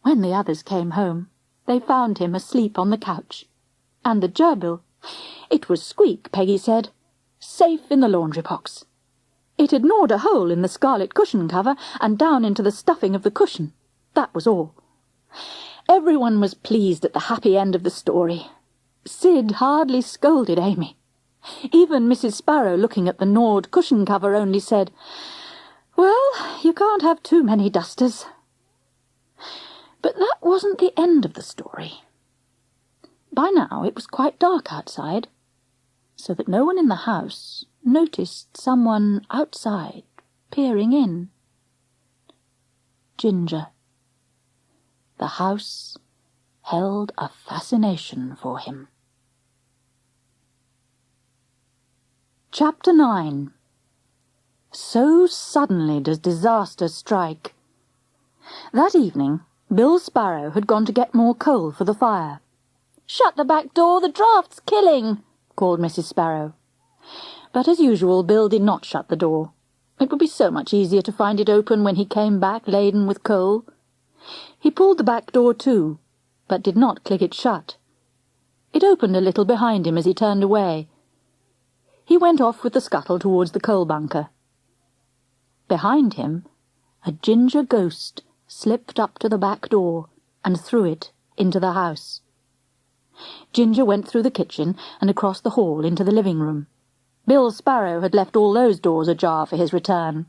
When the others came home, they found him asleep on the couch. And the gerbil, it was Squeak, Peggy said, safe in the laundry box. It had gnawed a hole in the scarlet cushion cover and down into the stuffing of the cushion. That was all. Everyone was pleased at the happy end of the story. Sid hardly scolded Amy. Even Mrs. Sparrow, looking at the gnawed cushion cover, only said, "Well, you can't have too many dusters." But that wasn't the end of the story. By now it was quite dark outside, so that no one in the house noticed someone outside peering in. Ginger. The house held a fascination for him. Chapter 9. So suddenly does disaster strike. That evening, Bill Sparrow had gone to get more coal for the fire. "Shut the back door, the draft's killing," called Mrs. Sparrow. But as usual, Bill did not shut the door. It would be so much easier to find it open when he came back laden with coal. He pulled the back door to, but did not click it shut. It opened a little behind him as he turned away. He went off with the scuttle towards the coal bunker. Behind him, a ginger ghost slipped up to the back door and through it into the house. Ginger went through the kitchen and across the hall into the living room. Bill Sparrow had left all those doors ajar for his return.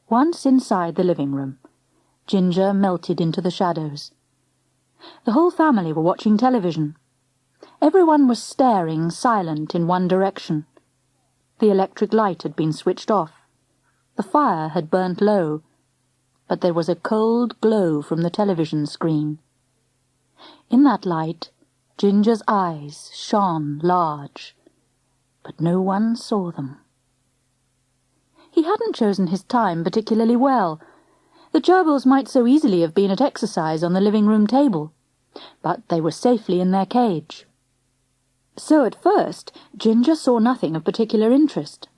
Once inside the living room, Ginger melted into the shadows. The whole family were watching television. Everyone was staring, silent, in one direction. The electric light had been switched off. The fire had burnt low, but there was a cold glow from the television screen. In that light, Ginger's eyes shone large, but no one saw them. He hadn't chosen his time particularly well. The gerbils might so easily have been at exercise on the living-room table, but they were safely in their cage. So at first, Ginger saw nothing of particular interest.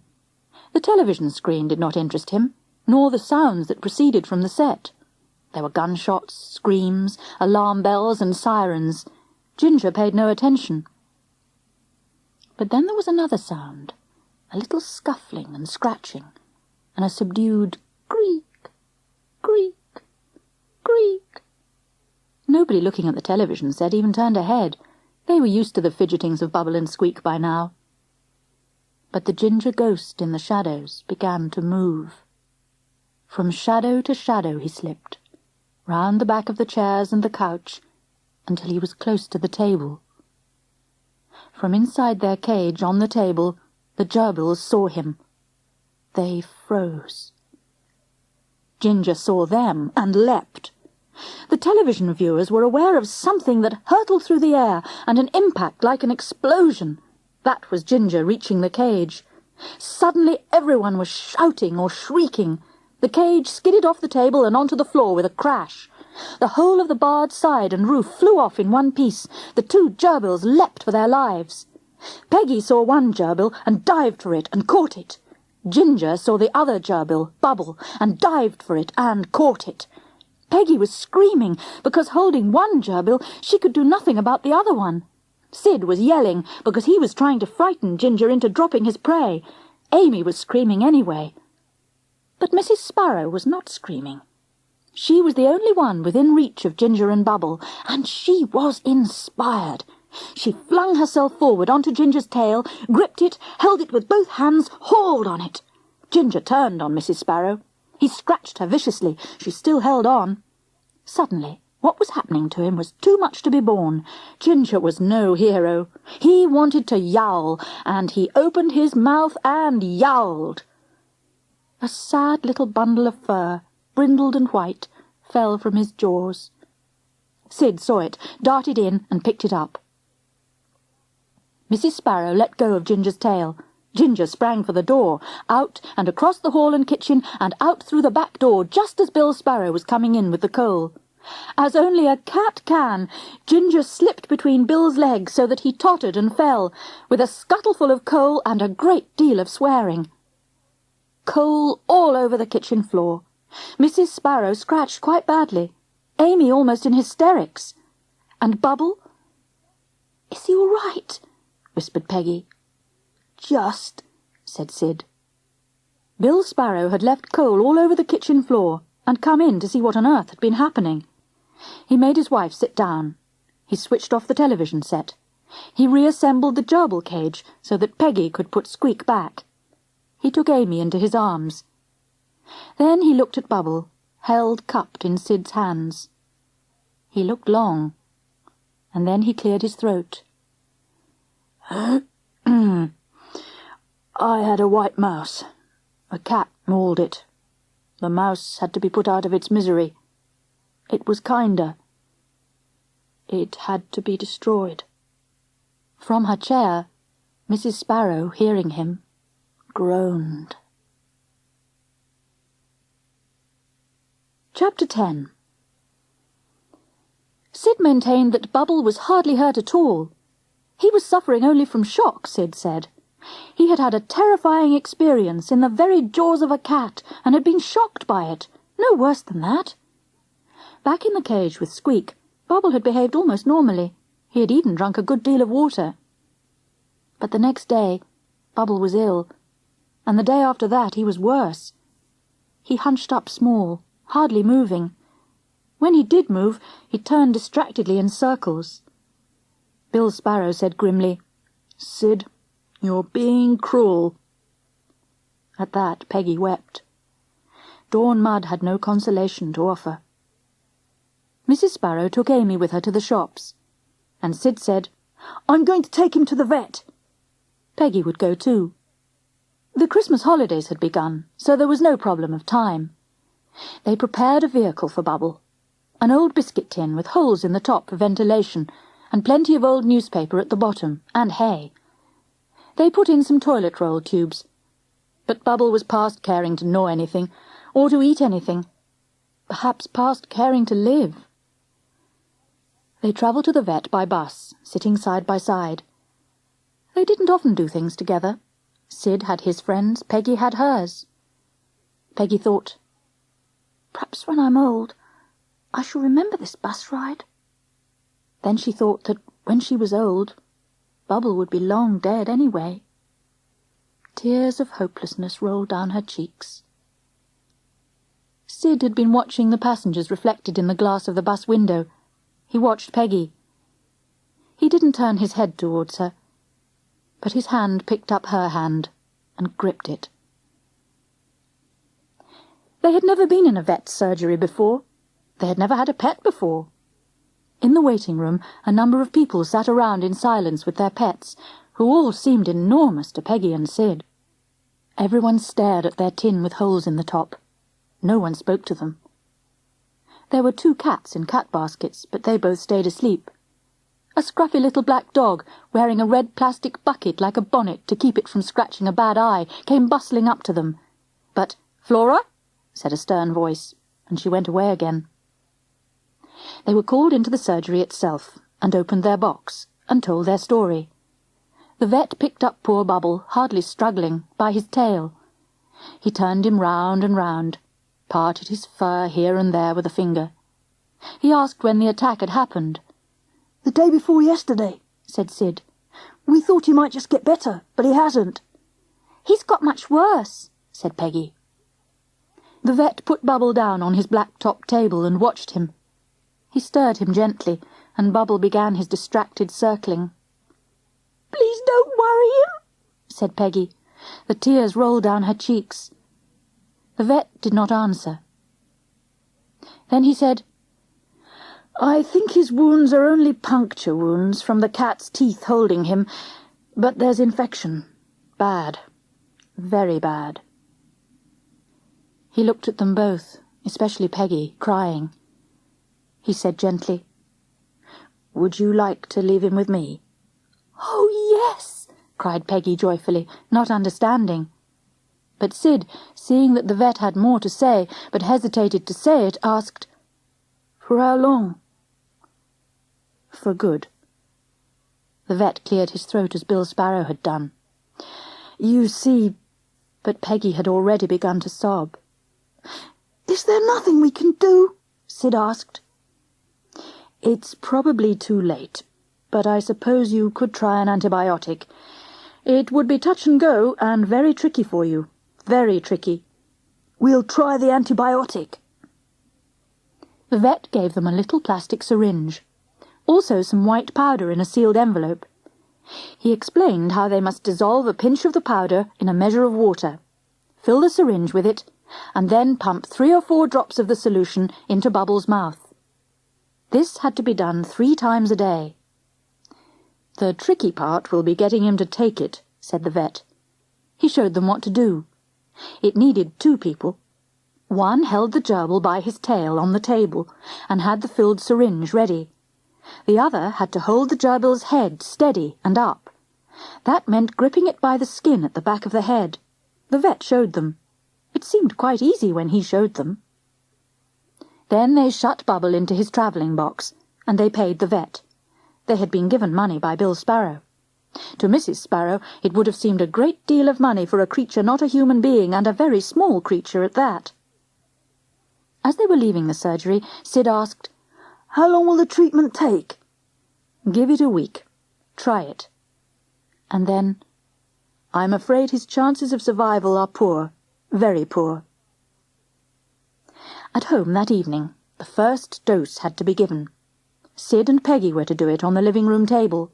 The television screen did not interest him, nor the sounds that proceeded from the set. There were gunshots, screams, alarm bells, and sirens. Ginger paid no attention. But then there was another sound, a little scuffling and scratching, and a subdued creak, creak, creak. Nobody looking at the television set even turned a head. They were used to the fidgetings of Bubble and Squeak by now. But the Ginger ghost in the shadows began to move. From shadow to shadow he slipped, round the back of the chairs and the couch, until he was close to the table. From inside their cage on the table, the gerbils saw him. They froze. Ginger saw them and leapt. The television viewers were aware of something that hurtled through the air and an impact like an explosion. That was Ginger reaching the cage. Suddenly everyone was shouting or shrieking. The cage skidded off the table and onto the floor with a crash. The whole of the barred side and roof flew off in one piece. The two gerbils leapt for their lives. Peggy saw one gerbil and dived for it and caught it. Ginger saw the other gerbil, Bubble, and dived for it and caught it. Peggy was screaming because, holding one gerbil, she could do nothing about the other one. Sid was yelling because he was trying to frighten Ginger into dropping his prey. Amy was screaming anyway. But Mrs. Sparrow was not screaming. She was the only one within reach of Ginger and Bubble, and she was inspired. She flung herself forward onto Ginger's tail, gripped it, held it with both hands, hauled on it. Ginger turned on Mrs. Sparrow. He scratched her viciously. She still held on. Suddenly, what was happening to him was too much to be borne. Ginger was no hero. He wanted to yowl, and he opened his mouth and yowled. A sad little bundle of fur, brindled and white, fell from his jaws. Sid saw it, darted in, and picked it up. Mrs. Sparrow let go of Ginger's tail. Ginger sprang for the door, out and across the hall and kitchen, and out through the back door just as Bill Sparrow was coming in with the coal. As only a cat can, Ginger slipped between Bill's legs so that he tottered and fell, with a scuttleful of coal and a great deal of swearing. Coal all over the kitchen floor. Mrs. Sparrow scratched quite badly, Amy almost in hysterics. And Bubble? "Is he all right?" whispered Peggy. "Just," said Sid. Bill Sparrow had left coal all over the kitchen floor and come in to see what on earth had been happening. He made his wife sit down. He switched off the television set. He reassembled the gerbil cage so that Peggy could put Squeak back. He took Amy into his arms. Then he looked at Bubble, held cupped in Sid's hands. He looked long, and then he cleared his throat. "I had a white mouse. A cat mauled it. The mouse had to be put out of its misery. It was kinder. It had to be destroyed." From her chair, Mrs. Sparrow, hearing him, groaned. Chapter 10. Sid maintained that Bubble was hardly hurt at all. He was suffering only from shock, Sid said. He had had a terrifying experience in the very jaws of a cat and had been shocked by it. No worse than that. Back in the cage with Squeak, Bubble had behaved almost normally. He had even drunk a good deal of water. But the next day, Bubble was ill, and the day after that he was worse. He hunched up small, hardly moving. When he did move, he turned distractedly in circles. Bill Sparrow said grimly, "Sid, you're being cruel." At that, Peggy wept. Dawn Mud had no consolation to offer. Mrs. Sparrow took Amy with her to the shops, and Sid said, "I'm going to take him to the vet." Peggy would go too. The Christmas holidays had begun, so there was no problem of time. They prepared a vehicle for Bubble, an old biscuit tin with holes in the top for ventilation, and plenty of old newspaper at the bottom, and hay. They put in some toilet roll tubes, but Bubble was past caring to gnaw anything, or to eat anything, perhaps past caring to live. They travelled to the vet by bus, sitting side by side. They didn't often do things together. Sid had his friends, Peggy had hers. Peggy thought, "Perhaps when I'm old, I shall remember this bus ride." Then she thought that when she was old, Bubble would be long dead anyway. Tears of hopelessness rolled down her cheeks. Sid had been watching the passengers reflected in the glass of the bus window. He watched Peggy. He didn't turn his head towards her, but his hand picked up her hand and gripped it. They had never been in a vet's surgery before. They had never had a pet before. In the waiting room, a number of people sat around in silence with their pets, who all seemed enormous to Peggy and Sid. Everyone stared at their tin with holes in the top. No one spoke to them. There were 2 cats in cat baskets, but they both stayed asleep. A scruffy little black dog, wearing a red plastic bucket like a bonnet to keep it from scratching a bad eye, came bustling up to them. But, "Flora?" said a stern voice, and she went away again. They were called into the surgery itself, and opened their box, and told their story. The vet picked up poor Bubble, hardly struggling, by his tail. He turned him round and round, parted his fur here and there with a finger. He asked when the attack had happened. "The day before yesterday," said Sid. "We thought he might just get better, but he hasn't." "He's got much worse," said Peggy. The vet put Bubble down on his black-top table and watched him. He stirred him gently, and Bubble began his distracted circling. "Please don't worry him," said Peggy. The tears rolled down her cheeks. The vet did not answer. Then he said, "I think his wounds are only puncture wounds from the cat's teeth holding him, but there's infection. Bad. Very bad." He looked at them both, especially Peggy, crying. He said gently, "Would you like to leave him with me?" "Oh, yes!" cried Peggy joyfully, not understanding. But Sid, seeing that the vet had more to say, but hesitated to say it, asked, "For how long?" "For good." The vet cleared his throat as Bill Sparrow had done. "You see—" But Peggy had already begun to sob. "Is there nothing we can do?" Sid asked. "It's probably too late, but I suppose you could try an antibiotic. It would be touch and go, and very tricky for you. Very tricky." "We'll try the antibiotic." The vet gave them a little plastic syringe, also some white powder in a sealed envelope. He explained how they must dissolve a pinch of the powder in a measure of water, fill the syringe with it, and then pump 3 or 4 drops of the solution into Bubble's mouth. This had to be done 3 times a day. "The tricky part will be getting him to take it," said the vet. He showed them what to do. It needed 2 people. One held the gerbil by his tail on the table and had the filled syringe ready. The other had to hold the gerbil's head steady and up. That meant gripping it by the skin at the back of the head. The vet showed them. It seemed quite easy when he showed them. Then they shut Bubble into his travelling box, and they paid the vet. They had been given money by Bill Sparrow. To Mrs. Sparrow it would have seemed a great deal of money for a creature not a human being, and a very small creature at that. As they were leaving the surgery, Sid asked, "How long will the treatment take?" "Give it a week. Try it." And then, "I'm afraid his chances of survival are poor, very poor." At home that evening, The first dose had to be given. Sid and Peggy were to do it on the living room table.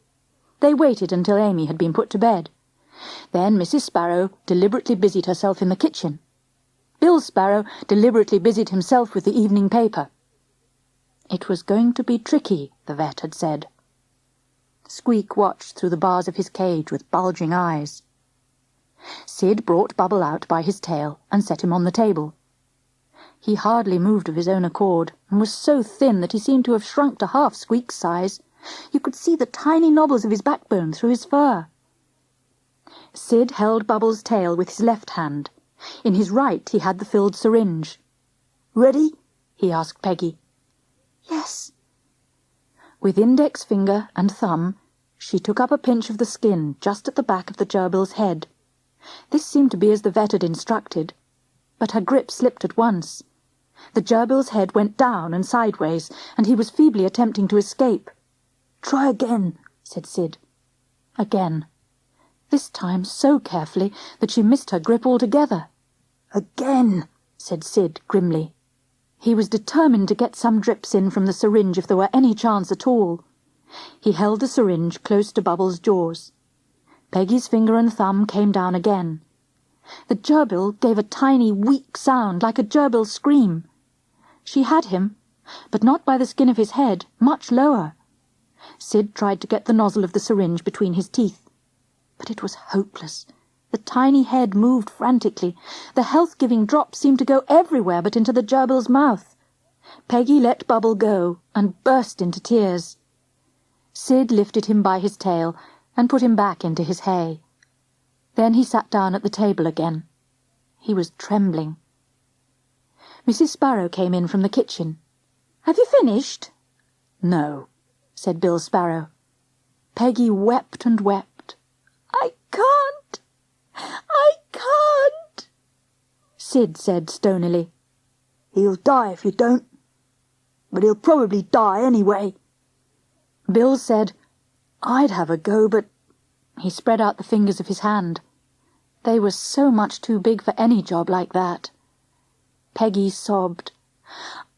They waited until Amy had been put to bed. Then Mrs. Sparrow deliberately busied herself in the kitchen. Bill Sparrow deliberately busied himself with the evening paper. It was going to be tricky, the vet had said. Squeak watched through the bars of his cage with bulging eyes. Sid brought Bubble out by his tail and set him on the table. He hardly moved of his own accord, and was so thin that he seemed to have shrunk to half Squeak's size. You could see the tiny knobbles of his backbone through his fur. Sid held Bubble's tail with his left hand. In his right he had the filled syringe. "Ready?" he asked Peggy. Yes. With index finger and thumb, she took up a pinch of the skin just at the back of the gerbil's head. This seemed to be as the vet had instructed, but her grip slipped at once. The gerbil's head went down and sideways, and he was feebly attempting to escape. "Try again," said Sid. Again. This time so carefully that she missed her grip altogether. "Again," said Sid grimly. He was determined to get some drips in from the syringe if there were any chance at all. He held the syringe close to Bubble's jaws. Peggy's finger and thumb came down again. The gerbil gave a tiny, weak sound like a gerbil scream. She had him, but not by the skin of his head, much lower. Sid tried to get the nozzle of the syringe between his teeth. But it was hopeless. The tiny head moved frantically. The health-giving drops seemed to go everywhere but into the gerbil's mouth. Peggy let Bubble go and burst into tears. Sid lifted him by his tail and put him back into his hay. Then he sat down at the table again. He was trembling. Mrs. Sparrow came in from the kitchen. "Have you finished?" "No," said Bill Sparrow. Peggy wept and wept. I can't. I can't. Sid said stonily. "He'll die if you don't. But he'll probably die anyway." Bill said, "I'd have a go, but—" He spread out the fingers of his hand. They were so much too big for any job like that. Peggy sobbed.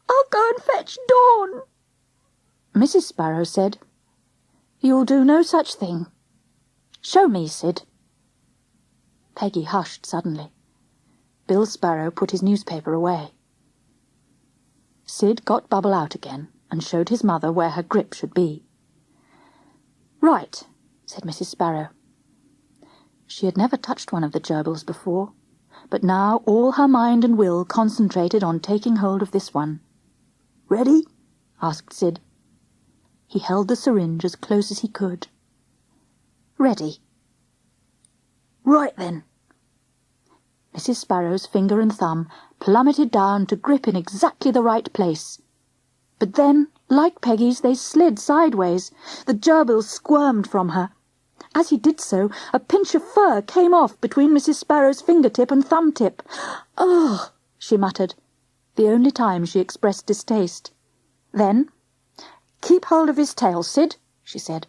"I'll go and fetch Dawn." Mrs. Sparrow said, "You'll do no such thing. Show me, Sid." Peggy hushed suddenly. Bill Sparrow put his newspaper away. Sid got Bubble out again and showed his mother where her grip should be. "Right," said Mrs. Sparrow. She had never touched one of the gerbils before, but now all her mind and will concentrated on taking hold of this one. "Ready?" asked Sid. He held the syringe as close as he could. "Ready." "Right then." Mrs. Sparrow's finger and thumb plummeted down to grip in exactly the right place. But then, like Peggy's, they slid sideways. The gerbil squirmed from her. As he did so, a pinch of fur came off between Mrs. Sparrow's fingertip and thumb-tip. "Ugh," she muttered, the only time she expressed distaste. Then, "Keep hold of his tail, Sid," she said.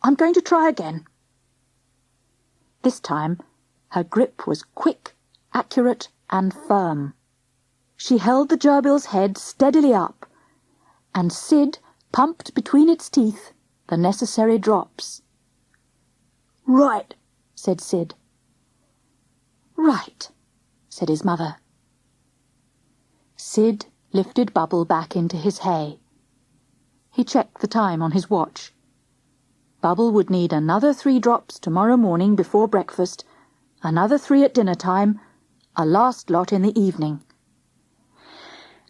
"I'm going to try again." This time, her grip was quick, accurate, and firm. She held the gerbil's head steadily up, and Sid pumped between its teeth the necessary drops. "Right," said Sid. "Right," said his mother. Sid lifted Bubble back into his hay. He checked the time on his watch. Bubble would need another 3 drops tomorrow morning before breakfast, another 3 at dinner time, a last lot in the evening.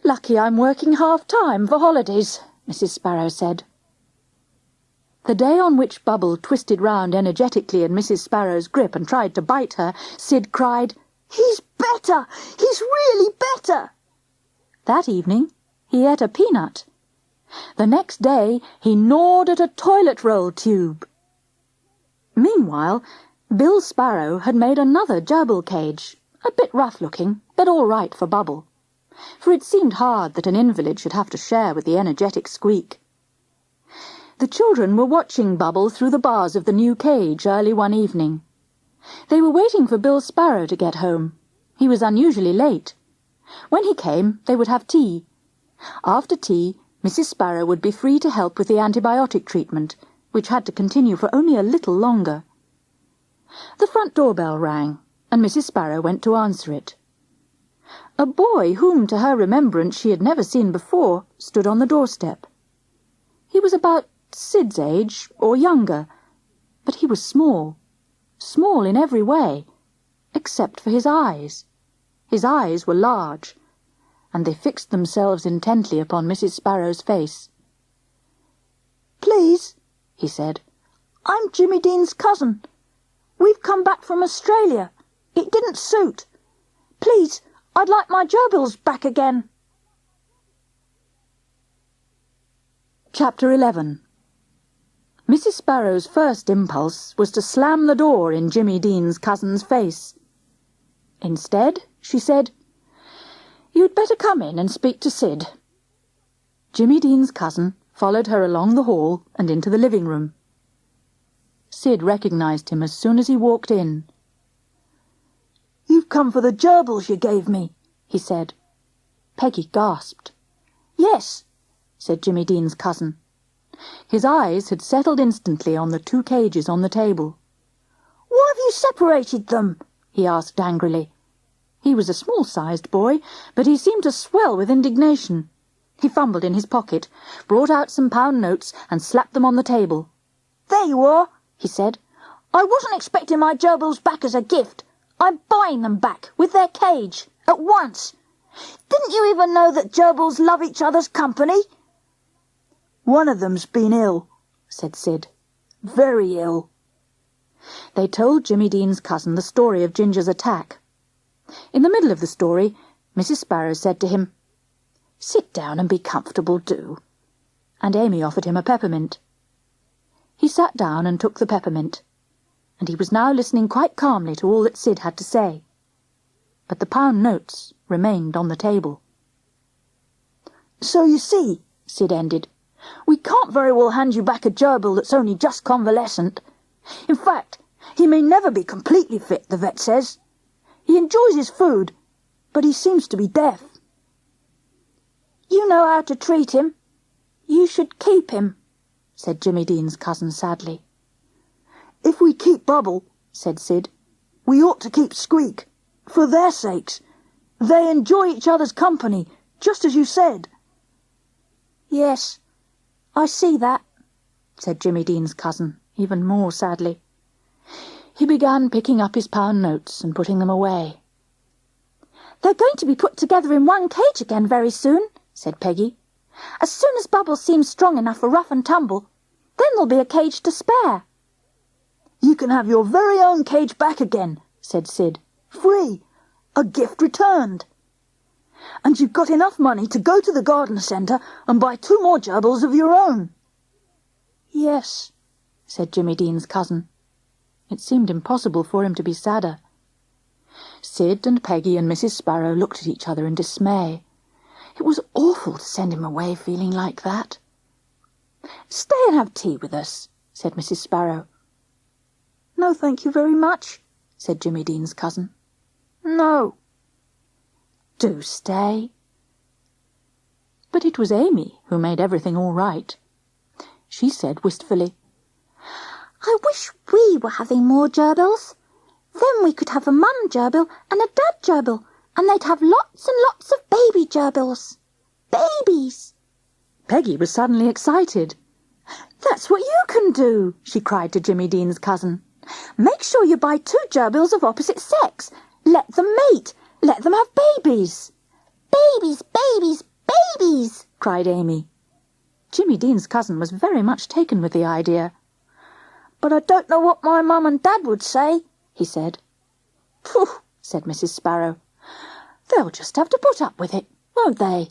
"Lucky I'm working half-time for holidays," Mrs. Sparrow said. The day on which Bubble twisted round energetically in Mrs. Sparrow's grip and tried to bite her, Sid cried, "He's better! He's really better!" That evening he ate a peanut. The next day he gnawed at a toilet roll tube. Meanwhile, Bill Sparrow had made another gerbil cage, a bit rough-looking, but all right for Bubble, for it seemed hard that an invalid should have to share with the energetic Squeak. The children were watching Bubble through the bars of the new cage early one evening. They were waiting for Bill Sparrow to get home. He was unusually late. When he came, they would have tea. After tea, Mrs. Sparrow would be free to help with the antibiotic treatment, which had to continue for only a little longer. The front doorbell rang, and Mrs. Sparrow went to answer it. A boy whom, to her remembrance, she had never seen before, stood on the doorstep. He was about Sid's age, or younger, but he was small in every way, except for his eyes. His eyes were large, and they fixed themselves intently upon Mrs. Sparrow's face. "Please," he said, "I'm Jimmy Dean's cousin. We've come back from Australia. It didn't suit. Please, I'd like my gerbils back again." Chapter 11. Mrs. Sparrow's first impulse was to slam the door in Jimmy Dean's cousin's face. Instead, she said, "You'd better come in and speak to Sid." Jimmy Dean's cousin followed her along the hall and into the living room. Sid recognized him as soon as he walked in. "You've come for the gerbils you gave me," he said. Peggy gasped. "Yes," said Jimmy Dean's cousin. His eyes had settled instantly on the 2 cages on the table. "Why have you separated them?" he asked angrily. He was a small-sized boy, but he seemed to swell with indignation. He fumbled in his pocket, brought out some pound notes, and slapped them on the table. "There you are," he said. "I wasn't expecting my gerbils back as a gift. I'm buying them back, with their cage, at once. Didn't you even know that gerbils love each other's company?" "One of them's been ill," said Sid. "Very ill." They told Jimmy Dean's cousin the story of Ginger's attack. In the middle of the story, Mrs. Sparrow said to him, "Sit down and be comfortable, do," and Amy offered him a peppermint. He sat down and took the peppermint, and he was now listening quite calmly to all that Sid had to say. But the pound notes remained on the table. "So you see," Sid ended, "we can't very well hand you back a gerbil that's only just convalescent. In fact, he may never be completely fit, the vet says. He enjoys his food, but he seems to be deaf." "You know how to treat him. You should keep him," said Jimmy Dean's cousin sadly. "If we keep Bubble," said Sid, "we ought to keep Squeak, for their sakes. They enjoy each other's company, just as you said." "Yes, I see that," said Jimmy Dean's cousin, even more sadly. He began picking up his pound notes and putting them away. "They're going to be put together in one cage again very soon," said Peggy. "As soon as Bubbles seems strong enough for rough and tumble, then there'll be a cage to spare." "You can have your very own cage back again," said Sid. "Free. A gift returned. And you've got enough money to go to the garden centre and buy 2 more gerbils of your own." "Yes," said Jimmy Dean's cousin. It seemed impossible for him to be sadder. Sid and Peggy and Mrs. Sparrow looked at each other in dismay. It was awful to send him away feeling like that. "Stay and have tea with us," said Mrs. Sparrow. "No, thank you very much," said Jimmy Dean's cousin. "No." "Do stay." But it was Amy who made everything all right. She said wistfully, "I wish we were having more gerbils. Then we could have a mum gerbil and a dad gerbil, and they'd have lots and lots of baby gerbils. Babies!" Peggy was suddenly excited. "That's what you can do," she cried to Jimmy Dean's cousin. "Make sure you buy 2 gerbils of opposite sex. Let them mate. Let them have babies." "Babies, babies, babies!" cried Amy. Jimmy Dean's cousin was very much taken with the idea. "But I don't know what my mum and dad would say," he said. "Pooh," said Mrs. Sparrow. "They'll just have to put up with it, won't they?"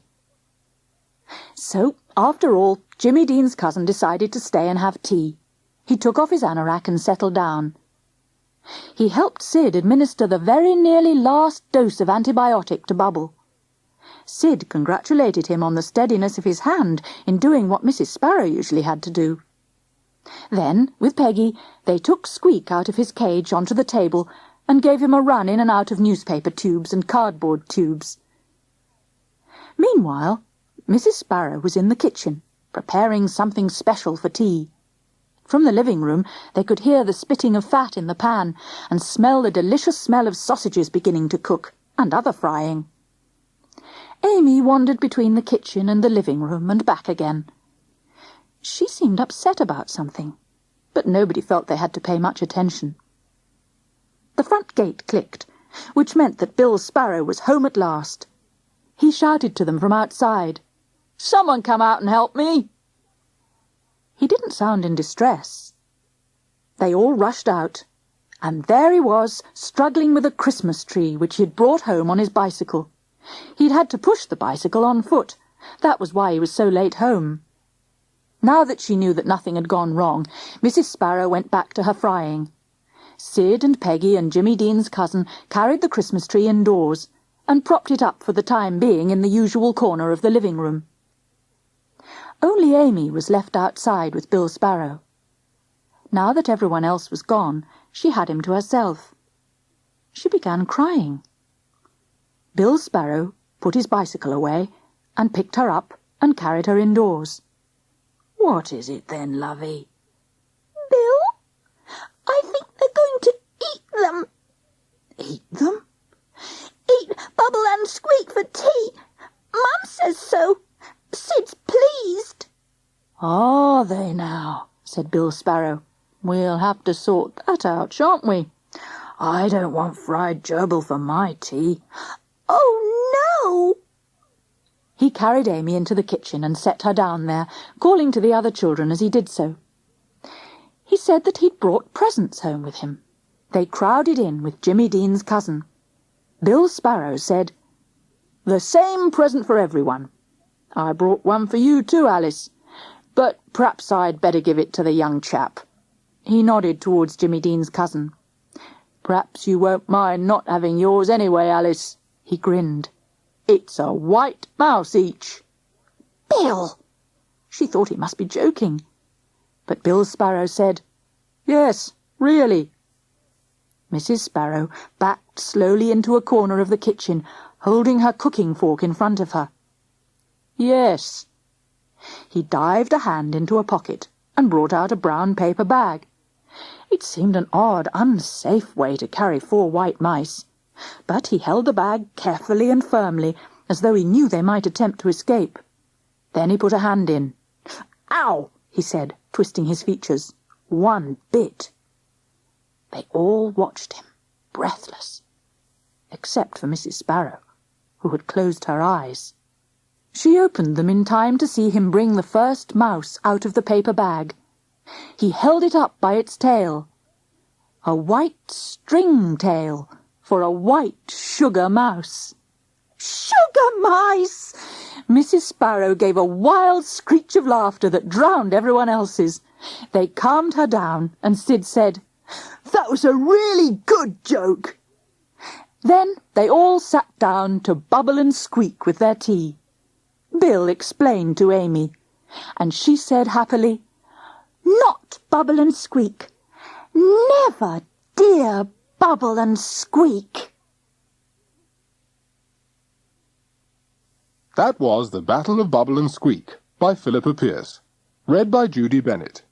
So, after all, Jimmy Dean's cousin decided to stay and have tea. He took off his anorak and settled down. He helped Sid administer the very nearly last dose of antibiotic to Bubble. Sid congratulated him on the steadiness of his hand in doing what Mrs. Sparrow usually had to do. Then, with Peggy, they took Squeak out of his cage onto the table and gave him a run in and out of newspaper tubes and cardboard tubes. Meanwhile, Mrs. Sparrow was in the kitchen, preparing something special for tea. From the living room they could hear the spitting of fat in the pan and smell the delicious smell of sausages beginning to cook, and other frying. Amy wandered between the kitchen and the living room and back again. She seemed upset about something, but nobody felt they had to pay much attention. The front gate clicked, which meant that Bill Sparrow was home at last. He shouted to them from outside, "Someone come out and help me!" He didn't sound in distress. They all rushed out, and there he was, struggling with a Christmas tree which he had brought home on his bicycle. He'd had to push the bicycle on foot. That was why he was so late home. Now that she knew that nothing had gone wrong, Mrs. Sparrow went back to her frying. Sid and Peggy and Jimmy Dean's cousin carried the Christmas tree indoors and propped it up for the time being in the usual corner of the living room. Only Amy was left outside with Bill Sparrow. Now that everyone else was gone, she had him to herself. She began crying. Bill Sparrow put his bicycle away and picked her up and carried her indoors. "What is it then, lovey?" Bill, I think they're going to eat them. "Eat them?" Eat Bubble and Squeak for tea. Mum says so. Sid's pleased." "Are they now?" said Bill Sparrow. "We'll have to sort that out, shan't we? I don't want fried gerbil for my tea." "Oh, no!" He carried Amy into the kitchen and set her down there, calling to the other children as he did so. He said that he'd brought presents home with him. They crowded in with Jimmy Dean's cousin. Bill Sparrow said, "The same present for everyone. I brought one for you too, Alice, but perhaps I'd better give it to the young chap." He nodded towards Jimmy Dean's cousin. "Perhaps you won't mind not having yours anyway, Alice." He grinned. "It's a white mouse each." "Bill!" She thought he must be joking. But Bill Sparrow said, "Yes, really." Mrs. Sparrow backed slowly into a corner of the kitchen, holding her cooking fork in front of her. "Yes." He dived a hand into a pocket and brought out a brown paper bag. It seemed an odd, unsafe way to carry 4 white mice, but he held the bag carefully and firmly, as though he knew they might attempt to escape. Then he put a hand in. "Ow!" he said, twisting his features. "One bit." They all watched him, breathless, except for Mrs. Sparrow, who had closed her eyes. She opened them in time to see him bring the first mouse out of the paper bag. He held it up by its tail. A white string tail for a white sugar mouse. "Sugar mice!" Mrs. Sparrow gave a wild screech of laughter that drowned everyone else's. They calmed her down, and Sid said, "That was a really good joke." Then they all sat down to bubble and squeak with their tea. Bill explained to Amy, and she said happily, "Not Bubble and Squeak. Never, dear Bubble and Squeak." That was The Battle of Bubble and Squeak by Philippa Pearce. Read by Judy Bennett.